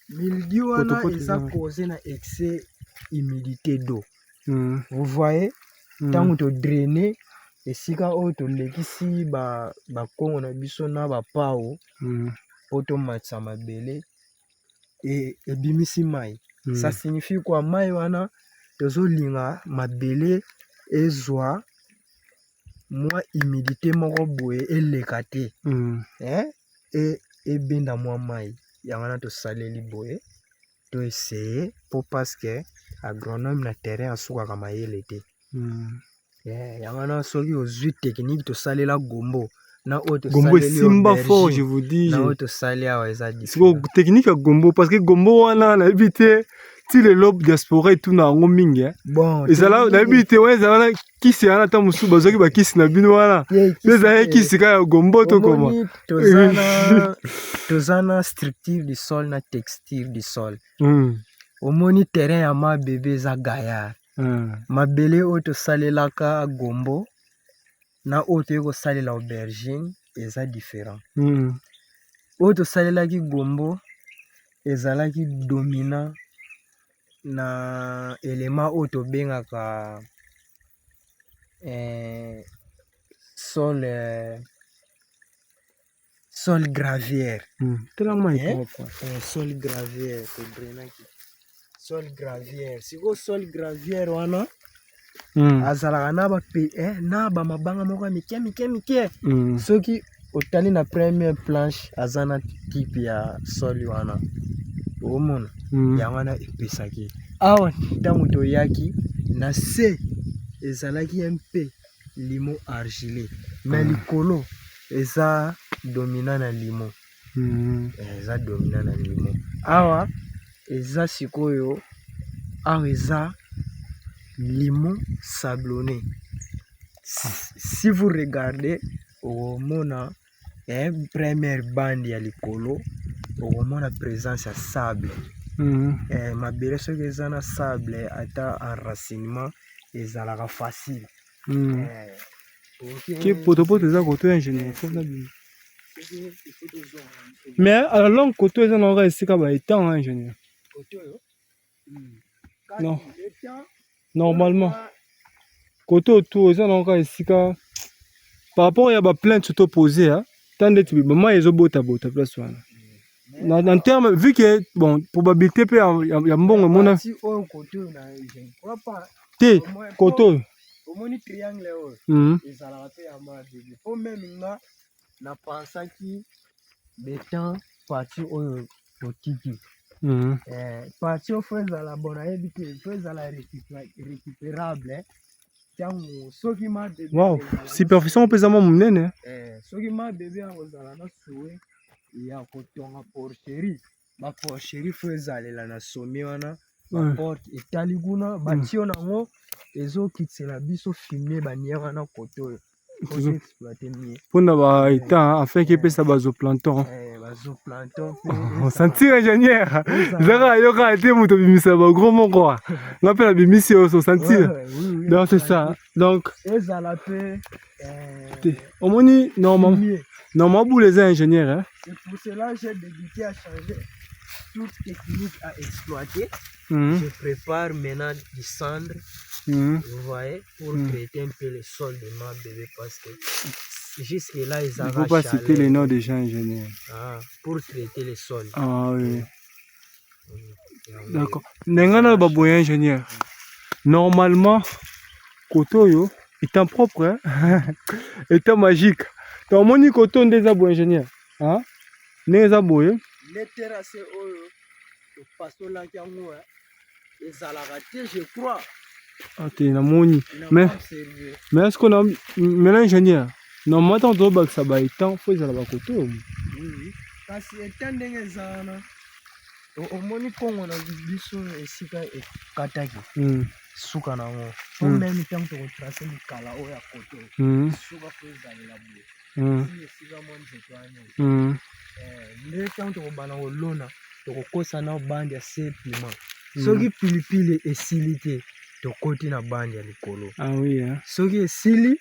mildiou wana eza causé na excès humidité d'eau vous voyez ntango todraine esika oyo tolekisi bakongo na biso na bapao mpo tomatisa mabele ebimisi mai ça signifie kwa mai wana tozolinga mabele ezwa mwa humidité moko boye eleka te ebenda mwa mai yango wana tosaleli boye toeseye mpo parceke agronome na terrain asukaka mayele te yango wana soki ozwi technique tosalela gombo na gombo esimba fort je vous dis na oyo tosali awa eza technique ya gombo parce que gombo wana nayebi te ti lelo diaspora etuna yango mingi ezala nayebi te wana ezala wana kisi wana ata mosusu bazwaki bakisi na bino wana ezala kisi kaka ya gombo to koma toza na structure du sol na texture du sol omoni terrain ya mabebe eza gayard mabele oyo tosalelaka gombo na oyo toyei kosalela aubergine eza différent oyo tosalelaki gombo ezalaki dominant na élément oyo tobengaka sol gravière sol gravière todrainaki sol gravière sikoyo sol gravière wana azalaka na bamabanga moko ya mike soki otali na première planche aza na type ya sol wana omona yango wana epesaki awa ntango toyaki na se ezalaki mpe limo argilé mais likolo eza dominant na limo eza dominant na limo awa eza sikoyo awa eza limon sablonné si vous regardez omona première bande ya likolo okomona présence ya sable mabele soki eza na sable ata enracinement ezalaka facile potopoto eza koto ya ingénieur mais à la longue koto eza nanga esika baetan ingénieur non normalement koto oto eza nanga esika par rapport ya baplainte surtout posé tant ndeti bama ezobota place wana en terme vu que bon probabilité pe ya mbongo mona te koto omoni triangle oyo ezalaka pe ya mabebe po meme nga na pensaki betan parti oyo totiki parti oyo fo ezala bon nayebi te fo ezala récupérable ntango soki mabebe superficie mpe eza mwa monene soki mabebe akozala na sowe ya kotonga porcherie baporcherie fo ezalela na sommet wana baporte etali kuna batio nango ezokitisela biso fumier banie wana kote oyo mpona baetan afin ke epesa bazoplanton sentir ingénieur ezaka yoka te moto abimisa bagros moko nga mpe nabimisi oyo sentir donc c'est ça donc ezala mpe omoni normalement boule eza ingénieur c'est pour cela j'ai débuté à changer toute technique à exploiter je prépare maintenant du cendre vous voyez pour traiter un peu le sol de ma bébé parce que jusque là ils il ne faut pas citer les noms des gens ingénieurs pour traiter le sol oui d'accord nengana baboya ingénieur normalement koto yo étant propre étant magique donc moni koto nde eza boya ingénieur ndenge eza boye les terrasses oyo topasolaki yango Et ça l'a raté, je crois. Ah, t'es na moni. Mais est-ce qu'on a. Mais l'ingénieur, normalement, on doit que ça va être faut les aller à côté. Oui. Parce que étant donné ça, au moni Congo, on a vu ça et si tu kataki. Souka na ngo. Faut même temps de retracer le kala au à côté. Souka faut aller là-bas. Si va mon jetouane. Le temps de bana au lona, de kosa na bande ya sepima. Soki pilipili esilite to koti na bande ya likolo. Ah oui hein. Soki esili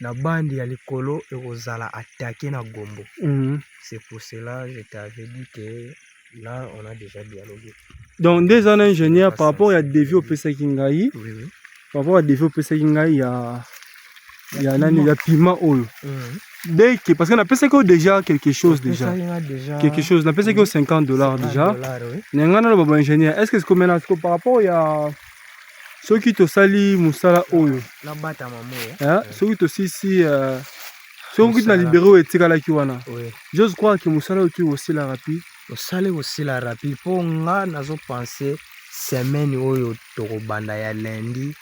na bande ya likolo ekozala attaquer na gombo. C'est pour cela je t'avais dit que là on a déjà dialogué. Donc des années ingénieurs par rapport à défi au PC Kingai. Oui. Par rapport à défi au PC Kingai, il y a nani ya piment oil. Dès que parce qu'on a pensé que déjà quelque chose déjà. Quelque chose, on a pensé que $50 déjà. N'engana le baba ingénieur. Est-ce que c'est comme par rapport à ceux qui te sali musala oil. La bata maman. Hein? Ceux qui te si ceux qui t'ont libéré et tika kiwana. Je crois que musala aussi la rapide. Musala aussi la rapide. Pour nga nazo penser semaine oyo toko banda ya lundi.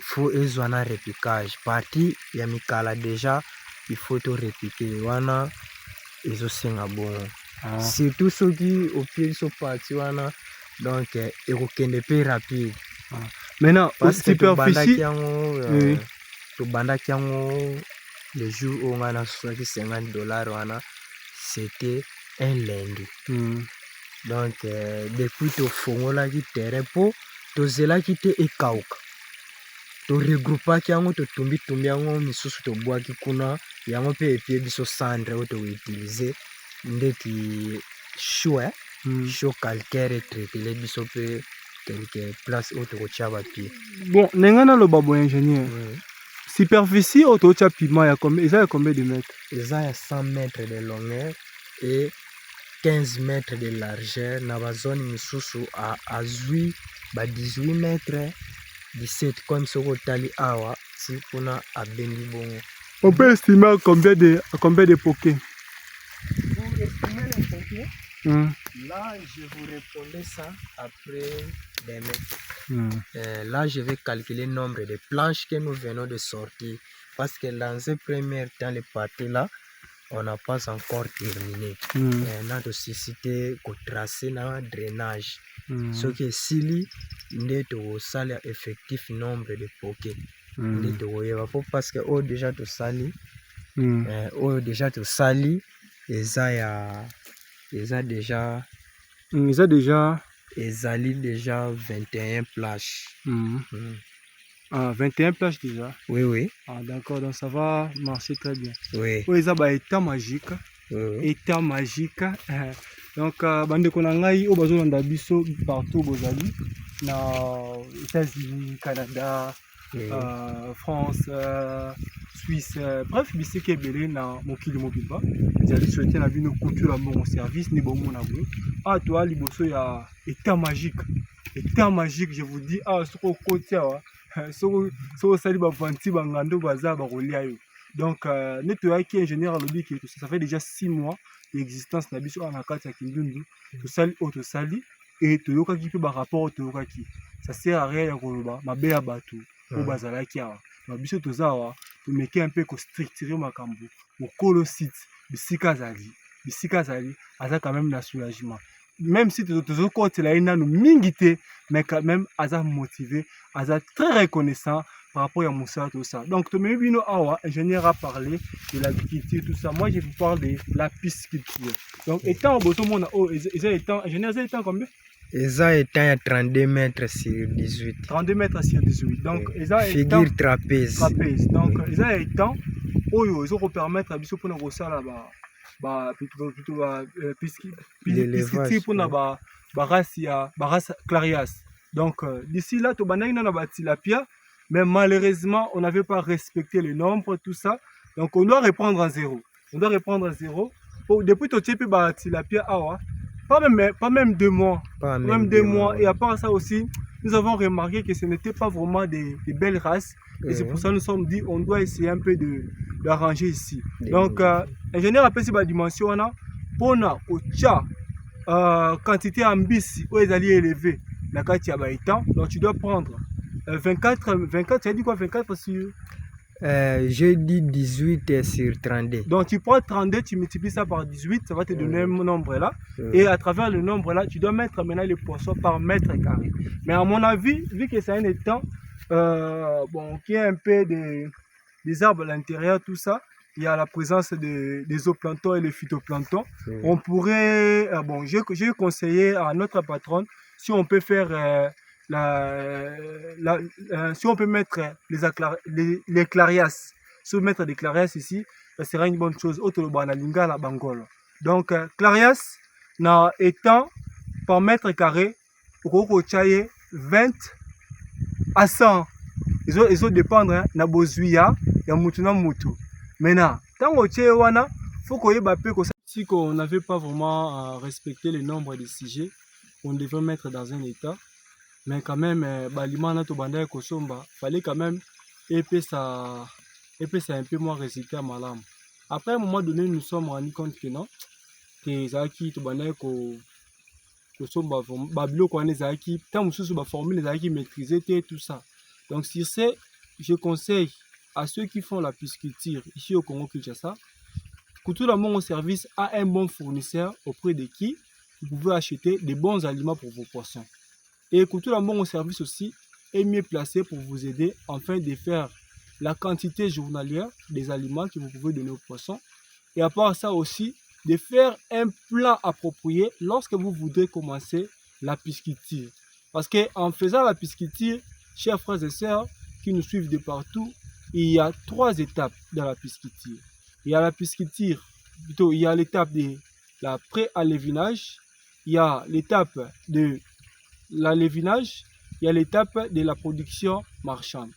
Faut ezwana repiquage. Parti ya mikala déjà. Il faut tout répliquer. Wana ils ont bon. Surtout ceux qui au pied sont partis wana donc ils reculent plus rapide. Maintenant parce que superficie to banda kiango le jour où on a $50 wana c'était un lundi. Donc depuis to fongola qui terrain po to zela qui te ekauka. To regroupa kiango to tumbi yango misusu to boaki kuna yango pe epie biso cendre auto utiliser ndeti choix chaud calcaire traité les biso pe quelques places auto kochaba pied. Bon nengana le babo ingénieur. Superficie auto cha piment ya combien ça combien de mètres? Ça a 100 mètres de longueur et 15 mètres de largeur na ba zone misusu à 18 mètres 17 comme ce que awa si kuna a bendi bongo. On peut estimer à combien de pokés? Pour estimer les pokés, là je vous répondrai ça après demain. Là je vais calculer le nombre de planches que nous venons de sortir parce que dans ce premier temps les parties là on n'a pas encore terminé. On a aussi cité qu'on tracé dans drainage. Ce qui est sili ndeto sali effectif nombre de pokés. Ndeto yeba parce que oh déjà to sali déjà to sali ezali déjà 21 plages. Ah, 21 plages déjà. Oui. Ah, d'accord, donc ça va marcher très bien. Oui. Oui, ça va état magique. État magique. Donc, bande konangai au besoin d'abisso partout bozali na États-Unis, Canada, France, Suisse, bref, bisi ke belé na mokili mobimba. J'allais souhaiter na bino culture mon service ni bon mon abou. Ah toi liboso ya état magique. État magique, je vous dis ah soko kotia wa. So sali ba vanti bangando baza ba rolia yo. Donc nettoyer qui ingénieur lobby qui ça fait déjà 6 mois d'existence na biso na kati ya Kindundu. To sali auto sali et to yoka ki pe ba rapport to yoka ki. Ça sert à rien ya koloba mabe ya bato o bazala ki awa. Na biso to zawa to meke un peu ko structurer makambo. Au colosite bisika zali aza quand même na soulagement. Même si tu côté là ina no mingité mais quand même aza motivé, aza très reconnaissant par rapport à Moussa tout ça. Donc to mebino awa ingénieur a parlé de l'agriculture tout ça. Moi je vous parle de la pisciculture. Donc étant boto mona étant ingénieur étant combien? Eza étant à 32 mètres sur 18. 32 mètres sur 18. Donc eza figure trapèze. Donc eza étant oyo ils ont permettre à biso pour nous ça là plutôt pisciculture pour na ba race clarias. Donc d'ici là to banai na ba tilapia mais malheureusement on n'avait pas respecté le nombre tout ça. Donc on doit reprendre à zéro. Depuis to tipe ba tilapia awa pas même 2 mois. Même 2 mois. Et à part ça aussi, nous avons remarqué que ce n'était pas vraiment des belles races. Et c'est pour ça que nous sommes dit on doit essayer un peu d'arranger ici. Donc, ingénieur appelle cette dimension pour na quantité ambisi où ils allaient élever. la carte y a étant, donc tu dois prendre 24, ça dit quoi 24 sur J'ai dit 18 sur 32. Donc tu prends 32, tu multiplies ça par 18, ça va te donner un nombre là. Et à travers le nombre là, tu dois mettre maintenant les poissons par mètre carré. Mais à mon avis, vu que c'est un étang, bon, qui a un peu des arbres à l'intérieur, tout ça, il y a la présence des zooplanctons et les phytoplanctons. On pourrait, bon, j'ai conseillé à notre patronne si on peut faire si on peut mettre les clarias, si on peut mettre des clarias ici, ça sera une bonne chose. Donc, clarias, na étant par mètre carré, au 20 à 100. Ils ont dépendre na bozuya ya mutu na mutu. Maintenant, tant au wana, faut qu'on y ait si on n'avait pas vraiment respecté le nombre de sujets, on devrait mettre dans un état. Mais quand même, Balimana Tobanda Kosomba, fallait quand même épaisser ça un peu moins résultat à Malam. Après, à un moment donné, nous sommes rendus compte que non, que Zaki Tobanda Kosomba, Babilo Kwane Zaki, tant que nous formule Zaki maîtriser tout ça. Donc, sur ce, je conseille à ceux qui font la pisciculture ici au Congo-Kinshasa, que tout le monde au service a un bon fournisseur auprès de qui vous pouvez acheter des bons aliments pour vos poissons. Et que tout le monde au service aussi est mieux placé pour vous aider afin de faire la quantité journalière des aliments que vous pouvez donner aux poissons. Et à part ça aussi, de faire un plan approprié lorsque vous voudrez commencer la pisciculture. Parce qu'en faisant la pisciculture, chers frères et sœurs qui nous suivent de partout, il y a 3 étapes dans la pisciculture. Il y a la pisciculture, plutôt il y a l'étape de la pré-alévinage, il y a l'étape de l'alévinage, il y a l'étape de la production marchande.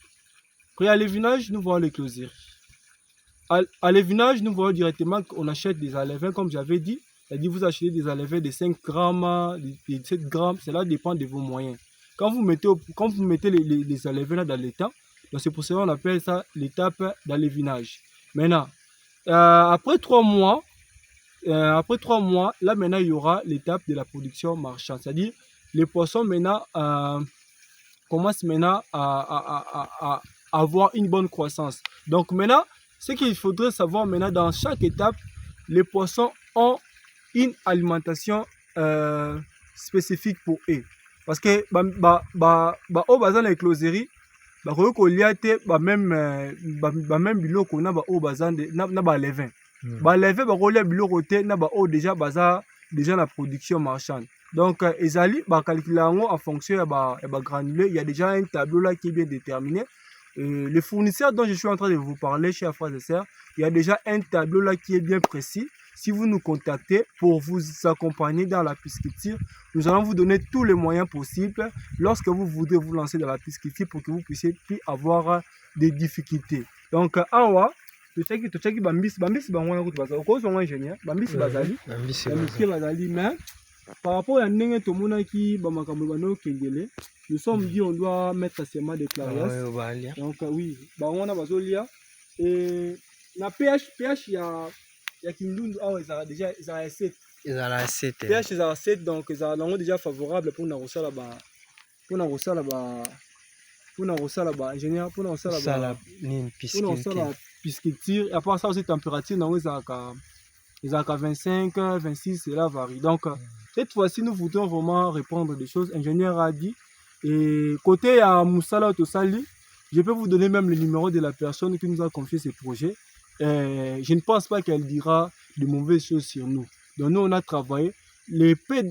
Pré-alévinage, nous voyons les closeries. Alévinage, nous voyons directement qu'on achète des alévins, comme j'avais dit. C'est-à-dire vous achetez des alévins de 5 grammes, de 7 grammes, cela dépend de vos moyens. Quand vous mettez les alévins là dans l'état, c'est pour cela qu'on appelle ça l'étape d'alévinage. Maintenant, après 3 mois, là maintenant il y aura l'étape de la production marchande. C'est-à-dire les poissons maintenant commencent maintenant à avoir une bonne croissance. Donc maintenant, ce qu'il faudrait savoir maintenant, dans chaque étape, les poissons ont une alimentation spécifique pour eux. Parce que au bazar les closeries, même biloko na au bazar na ba levin. Ba levin ba rolia biloko te na ba o déjà bazar déjà la production marchande. Donc ezali ba calculer en fonction ya ba granulé, il y a déjà un tableau là qui est bien déterminé. Les fournisseurs dont je suis en train de vous parler, chers frères et sœurs, il y a déjà un tableau là qui est bien précis. Si vous nous contactez pour vous accompagner dans la pisciculture, nous allons vous donner tous les moyens possibles lorsque vous voudrez vous lancer dans la pisciculture pour que vous puissiez plus avoir des difficultés. Donc, awa, tu sais que bambis bangwana kutu basa. Oko zonga ingénieur, bambis bazali, mais par rapport à n'engue tomona qui bamakambo bano kengele, nous sommes dit on doit mettre seulement des clarias. Donc oui, bangwana bazolia et la pH il y a Kindundu, ils ont déjà 7. Ils ont 7. pH ils ont 7, donc ils sont déjà favorables pour nous reçoit là-bas. Pour nous reçoit là-bas, ingénieur, pour nous reçoit là-bas. Pour la pisciculture. Et à part ça aussi, température, ils ont 25, 26, cela varie. Donc cette fois-ci, nous voudrions vraiment répondre des choses. Ingénieur a dit. Et côté à Moussala Otosali, je peux vous donner même le numéro de la personne qui nous a confié ce projet. Je ne pense pas qu'elle dira de mauvaises choses sur nous. Donc nous, on a travaillé. Les peu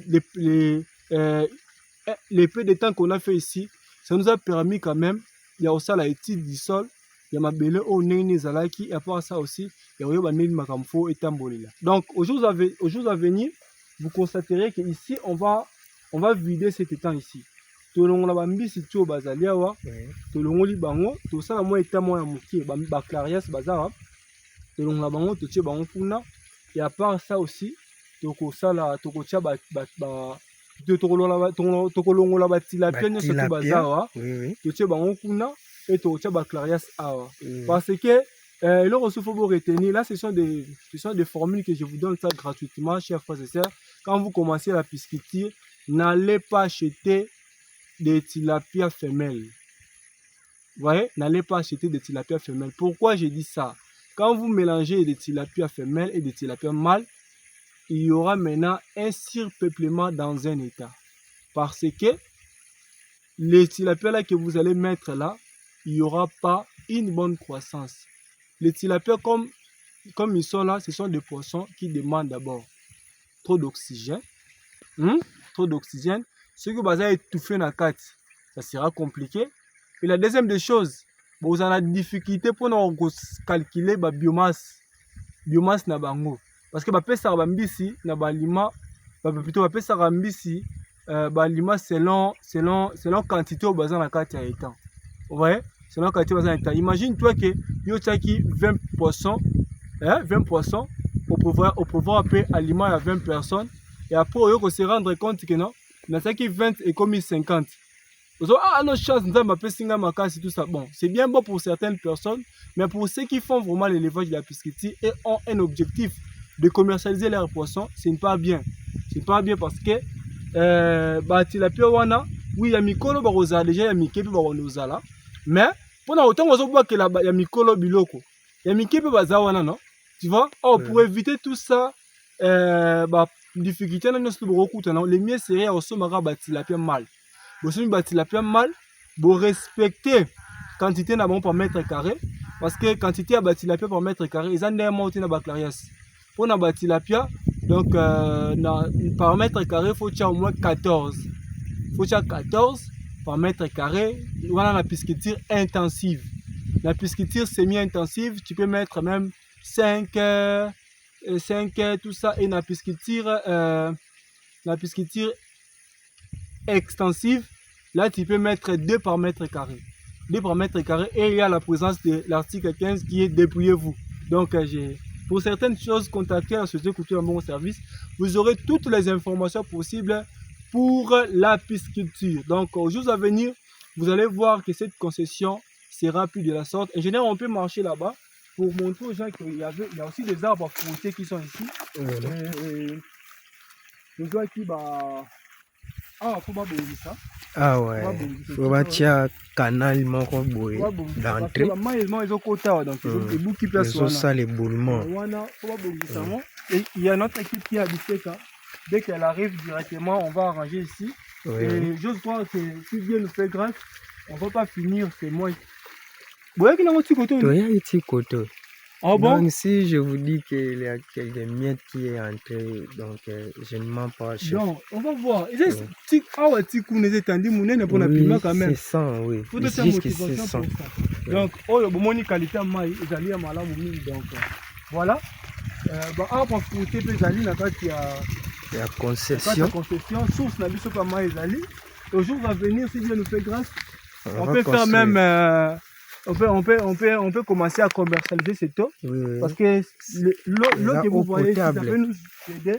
de temps qu'on a fait ici, ça nous a permis quand même, il y a aussi l'étude du sol, il y a ma belle au Néni Zalaki, et à part ça aussi, il y a eu Makamfo et Tambolila. Donc aux jours à venir, vous constaterez qu'ici, on va vider cet étang ici. Tout le monde a mis si tu es au Bazaliawa, tout le monde a bango, tout ça, la moi est à moi à moitié, Baclarias Bazara. Et à part ça aussi, parce que il faut vous retenir, là ce sont des formules que je vous donne ça gratuitement, chers frères et sœurs. Quand vous commencez la pisciculture, n'allez pas acheter des tilapias femelles. Vous voyez, n'allez pas acheter des tilapias femelles. Pourquoi j'ai dit ça? Quand vous mélangez des tilapias femelles et des tilapias mâles, il y aura maintenant un surpeuplement dans un état. Parce que les tilapias là que vous allez mettre là, il n'y aura pas une bonne croissance. Les tilapias comme ils sont là, ce sont des poissons qui demandent d'abord trop d'oxygène. Trop d'oxygène. Ce que vous allez étouffer dans la carte, ça sera compliqué. Et la deuxième des choses, vous avez des difficultés pour calculer la biomasse. Biomasse na bango. Parce que bapesa bambisi na balima, plutôt bapesa bambisi balima selon quantité au bazin la carte à étant. Vous voyez? Selon quantité au bazin à étant. Imagine toi que yo tchaki 20 poissons, 20 poissons pour pouvoir payer aliment à 20 personnes. Et après, on se rendre compte que non, mais ça qui 20 est comme 50. Ah, nos chances, nous avons singa makasi, tout ça. Bon, c'est bien bon pour certaines personnes, mais pour ceux qui font vraiment l'élevage de la pisciculture et ont un objectif de commercialiser leurs poissons, ce n'est pas bien. Ce n'est pas bien parce que, tilapia wana, oui, il y a mikolo baroza déjà, il y a mikepi baroza là, mais pour autant, on voit que il y a mikolo biloko, il y a mikepi baza wana, non? Tu vois? Oh, pour éviter tout ça, difficulté, le mieux serait aussi de tilapia mal. Si vous tilapia mal, vous respectez quantité par mètre carré. Parce que quantité de tilapia par mètre carré, ils ont des montées dans la clarias. Pour la tilapia, donc par mètre carré, il faut au moins 14. Il faut 14 par mètre carré. Voilà la pisciculture intensive. La pisciculture semi-intensive, tu peux mettre même 5, tout ça. Et la pisciculture extensive, là tu peux mettre 2 par mètre carré. 2 par mètre carré et il y a la présence de l'article 15 qui est dépouillez-vous. Donc pour certaines choses, contactez la société Couture en bon service. Vous aurez toutes les informations possibles pour la pisciculture. Donc aux jours à venir, vous allez voir que cette concession sera plus de la sorte. En général, on peut marcher là-bas pour montrer aux gens qu'il y a aussi des arbres à frotter qui sont ici. Je vois qui faut pas bouger ça. Ah ouais. Faut bâtir canal moko boy d'entrée. Ils ont ça les boulements. Et il y a notre équipe qui a habité ça. Dès qu'elle arrive directement, on va arranger ici. Oui. Et je crois que si Dieu nous fait grâce, on ne va pas finir ces mois. Vous voyez qu'il y a un petit côté. Il y a un petit côté. Ah bon? Donc si je vous dis qu'il y a quelques miettes qui est entré, donc je ne mens pas. Donc on va voir. C'est ça, oui. Faut de faire motivation pour ça. Donc, oh, bon, qualité à maï, ils allaient à malam donc voilà. On va foutre les alliés là il y a concession. Source n'a pas pas maï les alliés. Le jour va venir si Dieu nous fait grâce, on peut faire même on peut commencer à commercialiser cette eau. Oui. Parce que l'eau que vous voyez, ça peut nous aider.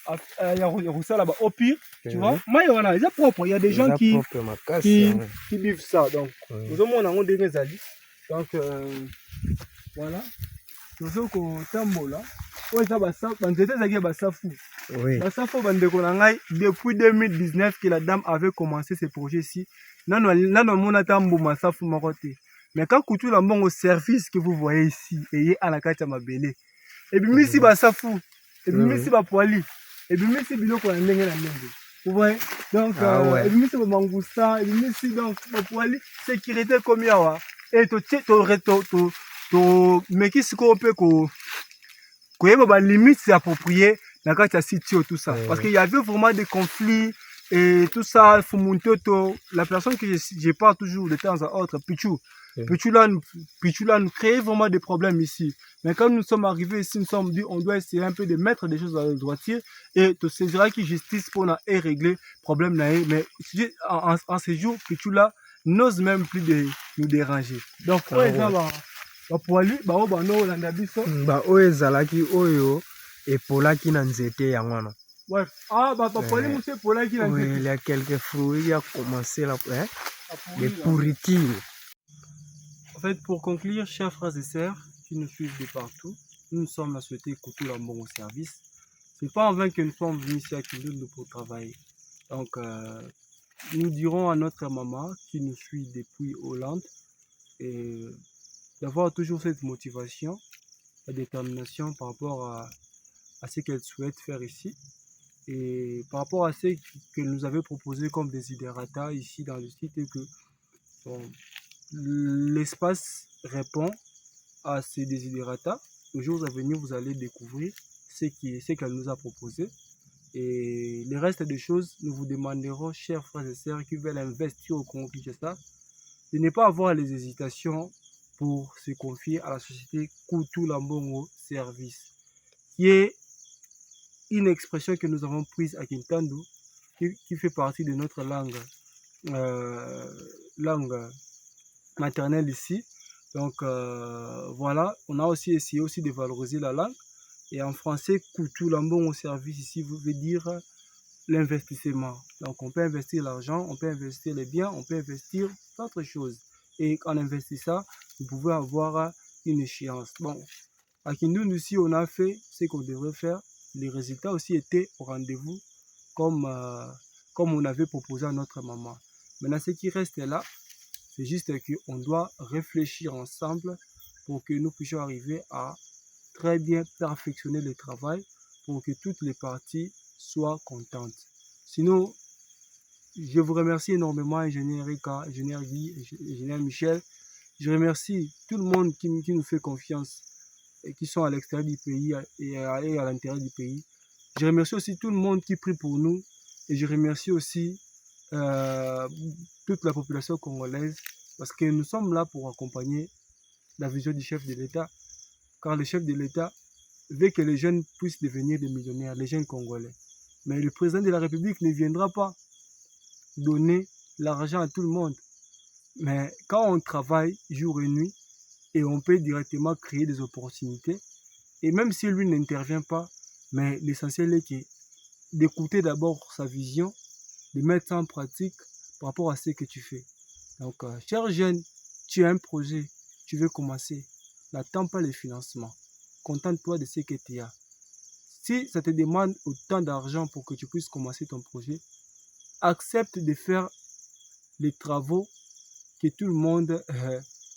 Il y a ça là-bas. Au pire, tu vois, moi, voilà, il est propre. Il y a des gens qui vivent ça. Donc, nous avons des alliés. Donc, voilà. Nous avons un mot là. Oui, ça va ça. Depuis 2019 que la dame avait commencé ce projet-ci. Mais quand Couture la au service que vous voyez ici, et à la carte à ma belle, et puis ici bah ça fou, et puis ici bah poili, et puis ici biloko na ndenge na ndenge. Vous voyez? Donc et puis ici bah mangousta, et puis ici donc bah poili, sécurité comme yawa. Et to mais qui se peut que bah limite c'est approprié la carte à sitio tout ça, parce qu'il y avait vraiment des conflits. Et tout ça, il faut monter la personne que je parle toujours de temps à autre, Pichou. Pichou là nous crée vraiment des problèmes ici. Mais quand nous sommes arrivés ici, nous sommes dit on doit essayer un peu de mettre des choses à la droitière et te saisira qui justice pour régler problème là. Mais en ces jours, Pichou là n'ose même plus de nous déranger. Donc, pour lui, et pour là qui n'a été à moi. Ouais. Il y a quelques fruits qui ont commencé les pourritures. En fait, pour conclure, chers frères et sœurs qui nous suivent de partout, nous sommes la société Couture en bon service. Ce n'est pas en vain que nous sommes venus ici à Kindoundou pour travailler. Donc, nous dirons à notre maman qui nous suit depuis Hollande d'avoir toujours cette motivation, la détermination par rapport à ce qu'elle souhaite faire ici. Et par rapport à ce que nous avait proposé comme desiderata ici dans le site, et que l'espace répond à ces desiderata. Aux jours à venir, vous allez découvrir ce qu'elle nous a proposé. Et le reste des choses, nous vous demanderons, chers frères et sœurs qui veulent investir au Congo-Kinshasa, de ne pas avoir les hésitations pour se confier à la société Kutu Lambongo Service, qui est une expression que nous avons prise à Kintandu, qui fait partie de notre langue maternelle ici. Donc voilà, on a aussi essayé aussi de valoriser la langue. Et en français, Kutu Lambongo Service ici veut dire l'investissement. Donc on peut investir l'argent, on peut investir les biens, on peut investir d'autres choses. Et en investissant, vous pouvez avoir une échéance. Bon, à Kindoun ici, on a fait ce qu'on devrait faire. Les résultats aussi étaient au rendez-vous comme on avait proposé à notre maman. Maintenant, ce qui reste là, c'est juste qu'on doit réfléchir ensemble pour que nous puissions arriver à très bien perfectionner le travail pour que toutes les parties soient contentes. Sinon, je vous remercie énormément, ingénieur Erika, ingénieur Guy, ingénieur Michel. Je remercie tout le monde qui nous fait confiance et qui sont à l'extérieur du pays et à l'intérieur du pays. Je remercie aussi tout le monde qui prie pour nous et je remercie aussi toute la population congolaise parce que nous sommes là pour accompagner la vision du chef de l'État. Car le chef de l'État veut que les jeunes puissent devenir des millionnaires, les jeunes congolais. Mais le président de la République ne viendra pas donner l'argent à tout le monde. Mais quand on travaille jour et nuit, et on peut directement créer des opportunités, et même si lui n'intervient pas, mais l'essentiel est d'écouter d'abord sa vision, de mettre ça en pratique par rapport à ce que tu fais. Donc, cher jeune, tu as un projet, tu veux commencer, n'attends pas les financements. Contente-toi de ce que tu as. Si ça te demande autant d'argent pour que tu puisses commencer ton projet, accepte de faire les travaux que tout le monde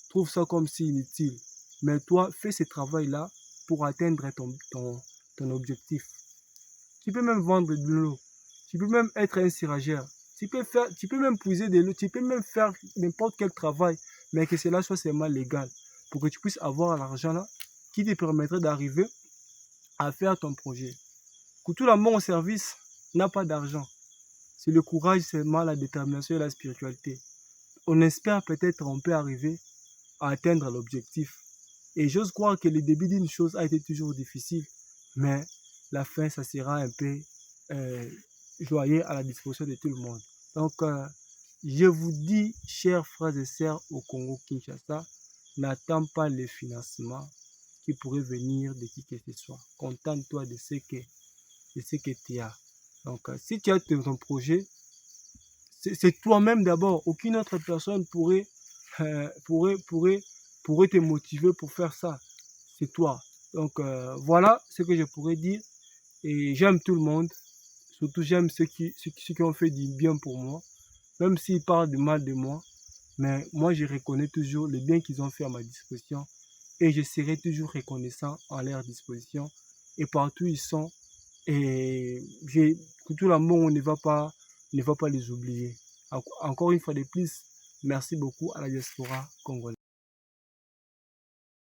trouve ça comme si inutile. Mais toi, fais ce travail-là pour atteindre ton objectif. Tu peux même vendre de l'eau. Tu peux même être un cirageur. Tu peux même puiser de l'eau. Tu peux même faire n'importe quel travail, mais que cela soit seulement légal pour que tu puisses avoir l'argent là qui te permettrait d'arriver à faire ton projet. Kutu Lambongo Service n'a pas d'argent. C'est le courage, seulement la détermination et la spiritualité. On espère peut-être on peut arriver à atteindre l'objectif. Et j'ose croire que le début d'une chose a été toujours difficile, mais la fin, ça sera un peu joyeux à la disposition de tout le monde. Donc, je vous dis, chers frères et sœurs au Congo-Kinshasa, n'attends pas les financements qui pourraient venir de qui que ce soit. Contente-toi de ce que tu as. Donc, si tu as ton projet, c'est toi-même d'abord. Aucune autre personne pourrait te motiver pour faire ça. C'est toi. Donc, voilà ce que je pourrais dire. Et j'aime tout le monde. Surtout, j'aime ceux qui ont fait du bien pour moi. Même s'ils parlent du mal de moi. Mais moi, je reconnais toujours le bien qu'ils ont fait à ma disposition. Et je serai toujours reconnaissant à leur disposition. Et partout où ils sont. Et tout l'amour, on ne va pas les oublier. Encore une fois de plus, merci beaucoup à la diaspora congolaise.